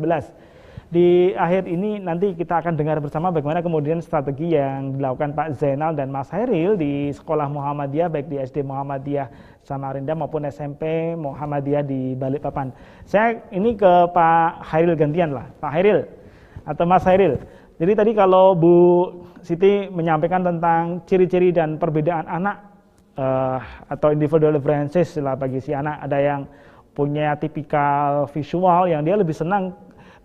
Di akhir ini nanti kita akan dengar bersama bagaimana kemudian strategi yang dilakukan Pak Zainal dan Mas Khairil di sekolah Muhammadiyah, baik di SD Muhammadiyah Samarinda maupun SMP Muhammadiyah di Balikpapan. Saya ini ke Pak Khairil gantian lah, Pak Khairil atau Mas Khairil. Jadi tadi kalau Bu Siti menyampaikan tentang ciri-ciri dan perbedaan anak atau individual differences lah bagi si anak, ada yang punya tipikal visual yang dia lebih senang.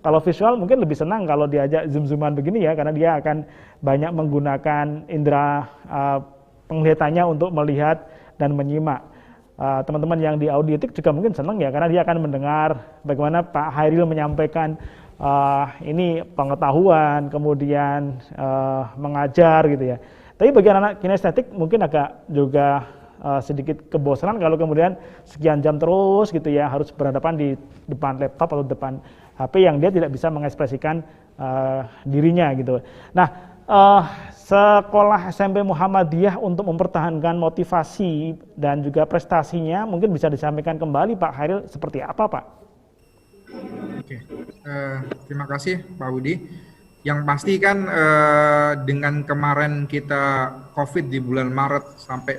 Kalau visual mungkin lebih senang kalau diajak zoom-zooman begini ya, karena dia akan banyak menggunakan indera penglihatannya untuk melihat dan menyimak. Teman-teman yang di audiotik juga mungkin senang ya, karena dia akan mendengar bagaimana Pak Khairil menyampaikan ini pengetahuan, kemudian mengajar gitu ya. Tapi bagi anak kinestetik mungkin agak juga sedikit kebosanan kalau kemudian sekian jam terus gitu ya harus berhadapan di depan laptop atau depan HP yang dia tidak bisa mengekspresikan dirinya gitu. Nah, sekolah SMP Muhammadiyah untuk mempertahankan motivasi dan juga prestasinya mungkin bisa disampaikan kembali Pak Khairil seperti apa Pak? Oke, terima kasih Pak Budi. Yang pasti kan dengan kemarin kita COVID di bulan Maret sampai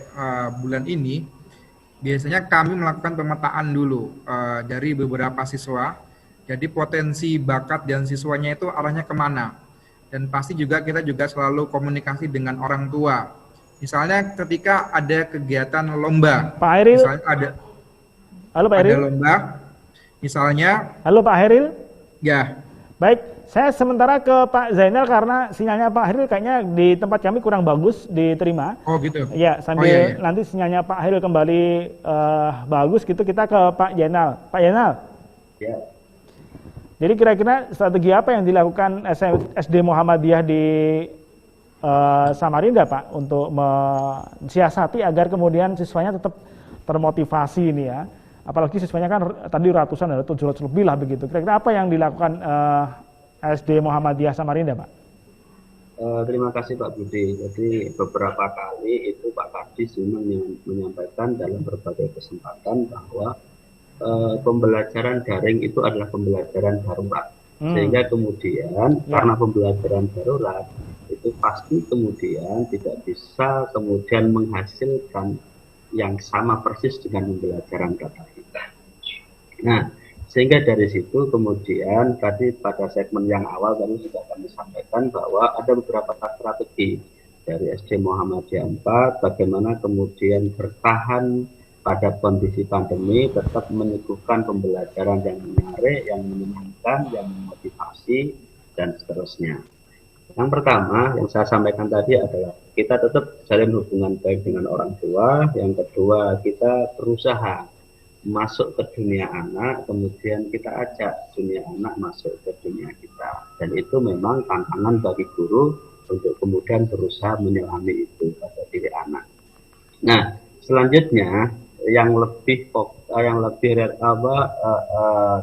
bulan ini, biasanya kami melakukan pemetaan dulu dari beberapa siswa. Jadi potensi bakat dan siswanya itu arahnya kemana. Dan pasti juga kita juga selalu komunikasi dengan orang tua. Misalnya ketika ada kegiatan lomba. Pak Khairil. Misalnya ada. Halo Pak Khairil. Ada lomba. Misalnya. Halo Pak Khairil. Ya. Baik, saya sementara ke Pak Zainal karena sinyalnya Pak Hairil kayaknya di tempat kami kurang bagus diterima. Oh gitu. Ya, sambil nanti sinyalnya Pak Hairil kembali bagus gitu, kita ke Pak Zainal. Pak Zainal. Ya. Jadi kira-kira strategi apa yang dilakukan SD Muhammadiyah di Samarinda, Pak, untuk mensiasati agar kemudian siswanya tetap termotivasi ini ya? Apalagi siswanya kan tadi ratusan, ada 700 lebih lah begitu. Kira-kira apa yang dilakukan SD Muhammadiyah Samarinda, Pak? Terima kasih Pak Budi. Jadi beberapa kali itu Pak Kadis menyampaikan dalam berbagai kesempatan bahwa pembelajaran daring itu adalah pembelajaran darurat. Sehingga kemudian karena pembelajaran darurat itu pasti kemudian tidak bisa kemudian menghasilkan yang sama persis dengan pembelajaran tatap muka. Nah, sehingga dari situ kemudian tadi pada segmen yang awal tadi sudah kami sampaikan bahwa ada beberapa strategi dari SD Muhammadiyah 4 bagaimana kemudian bertahan pada kondisi pandemi, tetap menyuguhkan pembelajaran yang menarik, yang menyenangkan, yang memotivasi, dan seterusnya. Yang pertama yang saya sampaikan tadi adalah kita tetap jalin hubungan baik dengan orang tua. Yang kedua, kita berusaha masuk ke dunia anak, kemudian kita ajak dunia anak masuk ke dunia kita. Dan itu memang tantangan bagi guru untuk kemudian berusaha menyelami itu pada diri anak. Nah, selanjutnya yang lebih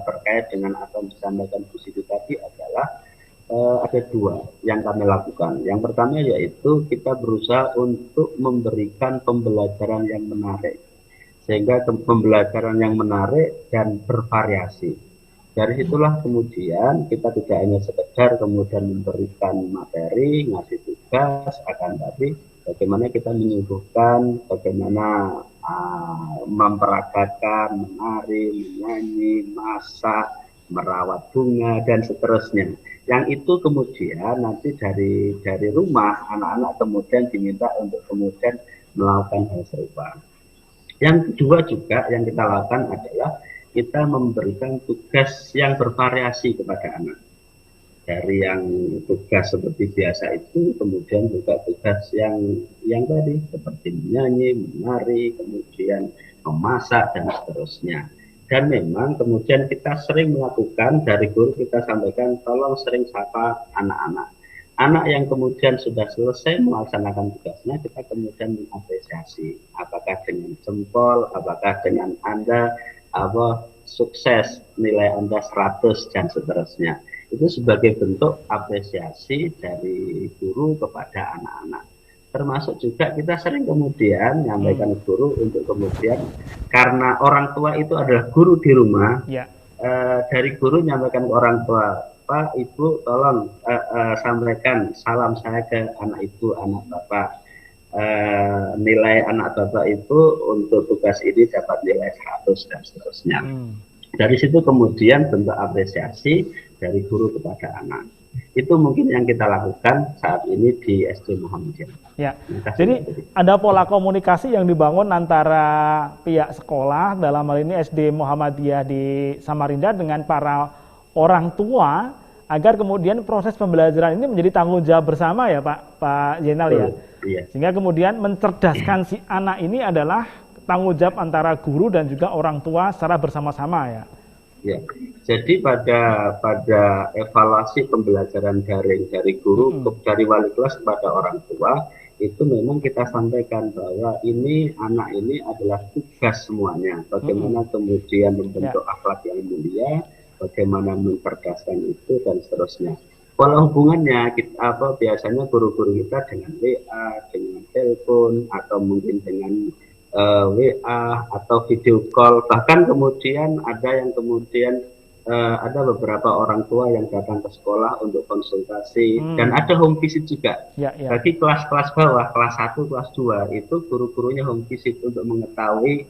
terkait dengan apa yang disampaikan Bu Siti tadi adalah ada dua yang kami lakukan. Yang pertama yaitu kita berusaha untuk memberikan pembelajaran yang menarik, sehingga pembelajaran yang menarik dan bervariasi. Dari situlah kemudian kita tidak hanya sekedar kemudian memberikan materi, ngasih tugas, akan tapi bagaimana kita menyuguhkan, bagaimana memperagakan, menari, menyanyi, masak, merawat bunga, dan seterusnya. Yang itu kemudian nanti dari rumah anak-anak kemudian diminta untuk kemudian melakukan hal serupa. Yang kedua juga yang kita lakukan adalah kita memberikan tugas yang bervariasi kepada anak. Dari yang tugas seperti biasa itu, kemudian juga tugas yang tadi seperti menyanyi, menari, kemudian memasak, dan seterusnya. Dan memang kemudian kita sering melakukan, dari guru kita sampaikan, tolong sering sapa anak-anak. Anak yang kemudian sudah selesai melaksanakan tugasnya, kita kemudian mengapresiasi. Apakah dengan jempol, apakah dengan Anda, sukses, nilai Anda 100, dan seterusnya. Itu sebagai bentuk apresiasi dari guru kepada anak-anak. Termasuk juga kita sering kemudian menyampaikan guru untuk kemudian, karena orang tua itu adalah guru di rumah, dari guru menyampaikan ke orang tua, Pak, Ibu, tolong sampaikan salam saya ke anak Ibu, anak Bapak. Nilai anak Bapak itu untuk tugas ini dapat nilai 100 dan seterusnya. Dari situ kemudian bentuk apresiasi dari guru kepada anak. Itu mungkin yang kita lakukan saat ini di SD Muhammadiyah. Ya, jadi ada pola komunikasi yang dibangun antara pihak sekolah, dalam hal ini SD Muhammadiyah di Samarinda, dengan para orang tua, agar kemudian proses pembelajaran ini menjadi tanggung jawab bersama ya Pak Zainal ya. Iya. Sehingga kemudian mencerdaskan si anak ini adalah tanggung jawab antara guru dan juga orang tua secara bersama-sama ya. Ya, jadi pada evaluasi pembelajaran daring dari guru, dari wali kelas kepada orang tua, itu memang kita sampaikan bahwa ini anak ini adalah tugas semuanya. Bagaimana kemudian membentuk akhlak yang mulia, bagaimana mencerdaskan itu, dan seterusnya. Kalau hubungannya biasanya guru-guru kita dengan WA, dengan telepon, atau mungkin dengan WA atau video call, bahkan kemudian ada yang kemudian ada beberapa orang tua yang datang ke sekolah untuk konsultasi, dan ada home visit juga. Bagi kelas-kelas bawah, kelas 1, kelas 2 itu guru-gurunya home visit untuk mengetahui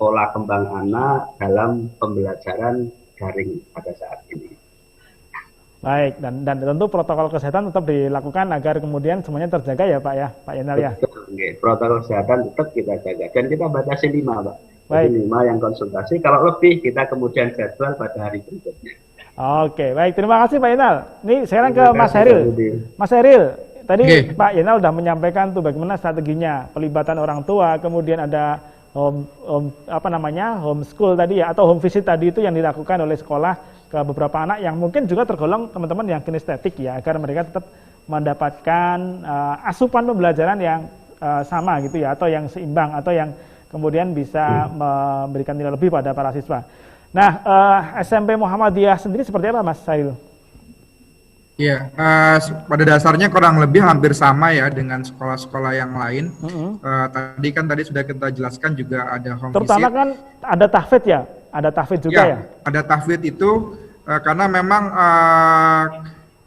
pola kembang anak dalam pembelajaran daring pada saat ini. Baik, dan tentu protokol kesehatan tetap dilakukan agar kemudian semuanya terjaga ya Pak Zainal ya. Oke, protokol kesehatan tetap kita jaga, dan kita batasi 5 Pak. Jadi 5 yang konsultasi, kalau lebih kita kemudian jadwal pada hari berikutnya. Oke, baik. Terima kasih Pak Yenal. Nih sekarang ke Terima Mas kasih, Heril. Pak Budi. Mas Heril, tadi Oke. Pak Yenal udah menyampaikan tuh bagaimana strateginya, pelibatan orang tua, kemudian ada homeschool tadi ya, atau home visit tadi itu yang dilakukan oleh sekolah ke beberapa anak yang mungkin juga tergolong teman-teman yang kinestetik ya, agar mereka tetap mendapatkan asupan pembelajaran yang sama gitu ya, atau yang seimbang, atau yang kemudian bisa memberikan nilai lebih pada para siswa. Nah, SMP Muhammadiyah sendiri seperti apa, Mas Sail? Ya, pada dasarnya kurang lebih hampir sama ya dengan sekolah-sekolah yang lain. Tadi sudah kita jelaskan juga ada home Terutama visit. kan ada tahfidz ya, ada tahfidz juga ya. Ada tahfidz itu karena memang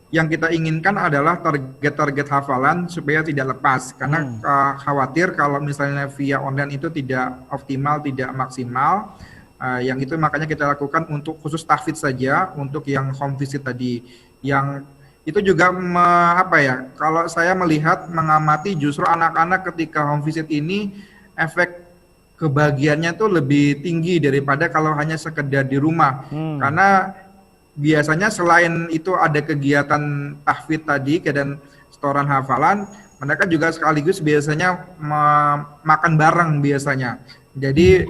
yang kita inginkan adalah target-target hafalan supaya tidak lepas. Karena khawatir kalau misalnya via online itu tidak optimal, tidak maksimal. Yang itu makanya kita lakukan untuk khusus tahfidz saja, untuk yang home visit tadi. Yang itu juga kalau saya melihat mengamati justru anak-anak ketika home visit ini efek kebahagiaannya tuh lebih tinggi daripada kalau hanya sekedar di rumah. Karena biasanya selain itu ada kegiatan tahfidz tadi dan setoran hafalan, mereka juga sekaligus biasanya makan bareng biasanya. Jadi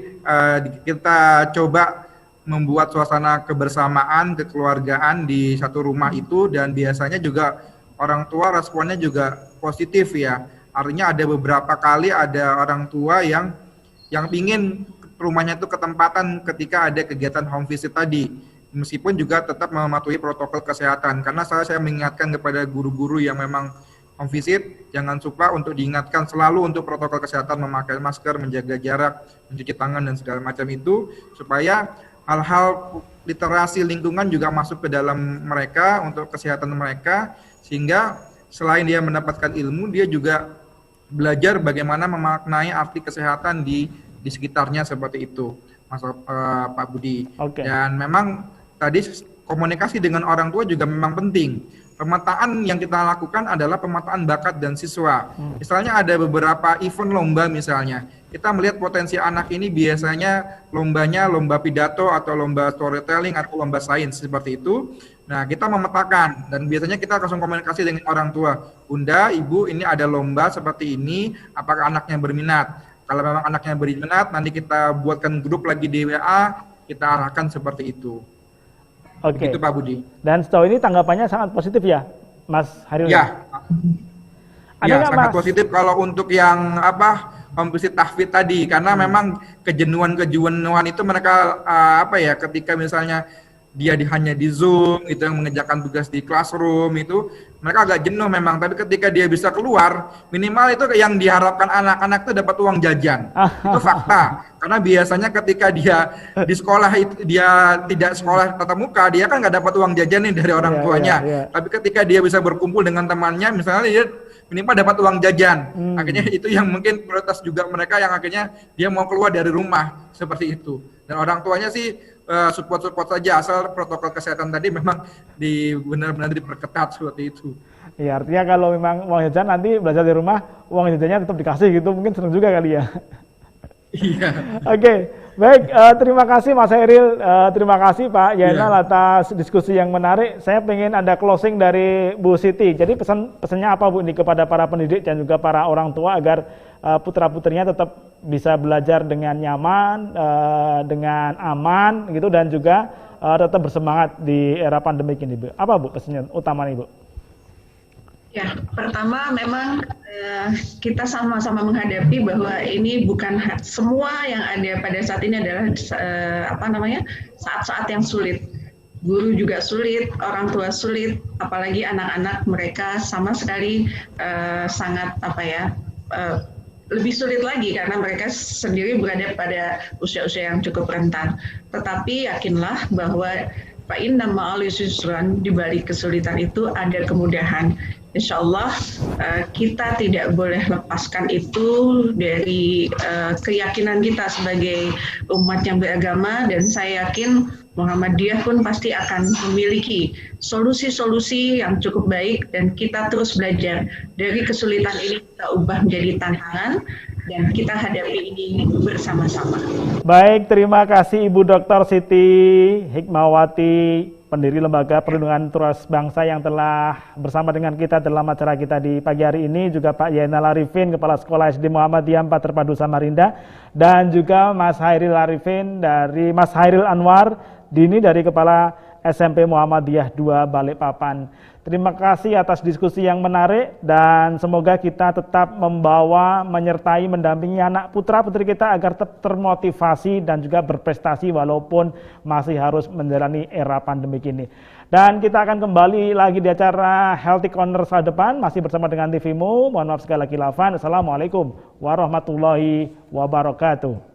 kita coba membuat suasana kebersamaan, kekeluargaan di satu rumah itu, dan biasanya juga orang tua responnya juga positif ya. Artinya ada beberapa kali ada orang tua yang pingin rumahnya itu ketempatan ketika ada kegiatan home visit tadi, meskipun juga tetap mematuhi protokol kesehatan. Karena saya mengingatkan kepada guru-guru yang memang home visit, jangan lupa untuk diingatkan selalu untuk protokol kesehatan, memakai masker, menjaga jarak, mencuci tangan dan segala macam itu, supaya hal-hal literasi lingkungan juga masuk ke dalam mereka untuk kesehatan mereka, sehingga selain dia mendapatkan ilmu, dia juga belajar bagaimana memaknai arti kesehatan di sekitarnya seperti itu, Pak Budi. Dan memang tadi komunikasi dengan orang tua juga memang penting. Pemetaan yang kita lakukan adalah pemetaan bakat dan siswa. Misalnya ada beberapa event lomba misalnya. Kita melihat potensi anak ini biasanya lombanya lomba pidato atau lomba storytelling atau lomba sains seperti itu. Nah, kita memetakan dan biasanya kita langsung komunikasi dengan orang tua. Bunda, Ibu, ini ada lomba seperti ini, apakah anaknya berminat? Kalau memang anaknya berminat, nanti kita buatkan grup lagi di WA, kita arahkan seperti itu. Oke. Itu Pak Budi. Dan sejauh ini tanggapannya sangat positif ya, Mas Haril? Ya. Ada nggak, sangat Mas? positif kalau untuk yang home visit tahfidz tadi, karena memang kejenuhan itu mereka ketika misalnya dia hanya di Zoom gitu, yang mengerjakan tugas di classroom itu mereka agak jenuh memang, tapi ketika dia bisa keluar, minimal itu yang diharapkan anak-anak itu dapat uang jajan. Itu fakta. Karena biasanya ketika dia di sekolah dia tidak sekolah tatap muka, dia kan nggak dapat uang jajan nih dari orang tuanya. Tapi ketika dia bisa berkumpul dengan temannya, misalnya dia minimal dapat uang jajan. Akhirnya itu yang mungkin prioritas juga mereka, yang akhirnya dia mau keluar dari rumah seperti itu. Dan orang tuanya sih support saja, asal protokol kesehatan tadi memang benar-benar diperketat seperti itu. Ya, artinya kalau memang uang jajan nanti belajar di rumah, uang jajannya tetap dikasih gitu, mungkin senang juga kali ya. Iya. Oke, baik, terima kasih Mas Heril, terima kasih Pak Yenal atas diskusi yang menarik. Saya pengen ada closing dari Bu Siti. Jadi pesannya apa Bu ini kepada para pendidik dan juga para orang tua agar putra-putrinya tetap bisa belajar dengan nyaman, dengan aman gitu, dan juga tetap bersemangat di era pandemik ini, Bu. Apa Bu pesannya utama nih, Bu? Ya, pertama memang kita sama-sama menghadapi bahwa ini bukan semua yang ada pada saat ini adalah saat-saat yang sulit. Guru juga sulit, orang tua sulit, apalagi anak-anak mereka sama sekali sangat lebih sulit lagi karena mereka sendiri berada pada usia-usia yang cukup rentan. Tetapi yakinlah bahwa fa inna ma'al yusri yusran, di balik kesulitan itu ada kemudahan. Insya Allah kita tidak boleh lepaskan itu dari keyakinan kita sebagai umat yang beragama, dan saya yakin Muhammadiyah pun pasti akan memiliki solusi-solusi yang cukup baik, dan kita terus belajar dari kesulitan ini, kita ubah menjadi tantangan dan kita hadapi ini bersama-sama. Baik, terima kasih Ibu Dr. Siti Hikmawati pendiri Lembaga Perlindungan Turas Bangsa yang telah bersama dengan kita dalam acara kita di pagi hari ini, juga Pak Yainal Arifin, Kepala Sekolah SD Muhammadiyah 4 Terpadu Samarinda, dan juga Mas Hairil Arifin dari Mas Hairil Anwar Dini dari Kepala SMP Muhammadiyah 2 Balikpapan. Terima kasih atas diskusi yang menarik dan semoga kita tetap membawa, menyertai, mendampingi anak putra-putri kita agar tetap termotivasi dan juga berprestasi walaupun masih harus menjalani era pandemi ini. Dan kita akan kembali lagi di acara Healthy Corner saat depan, masih bersama dengan TVmu. Mohon maaf segala khilafan. Assalamualaikum warahmatullahi wabarakatuh.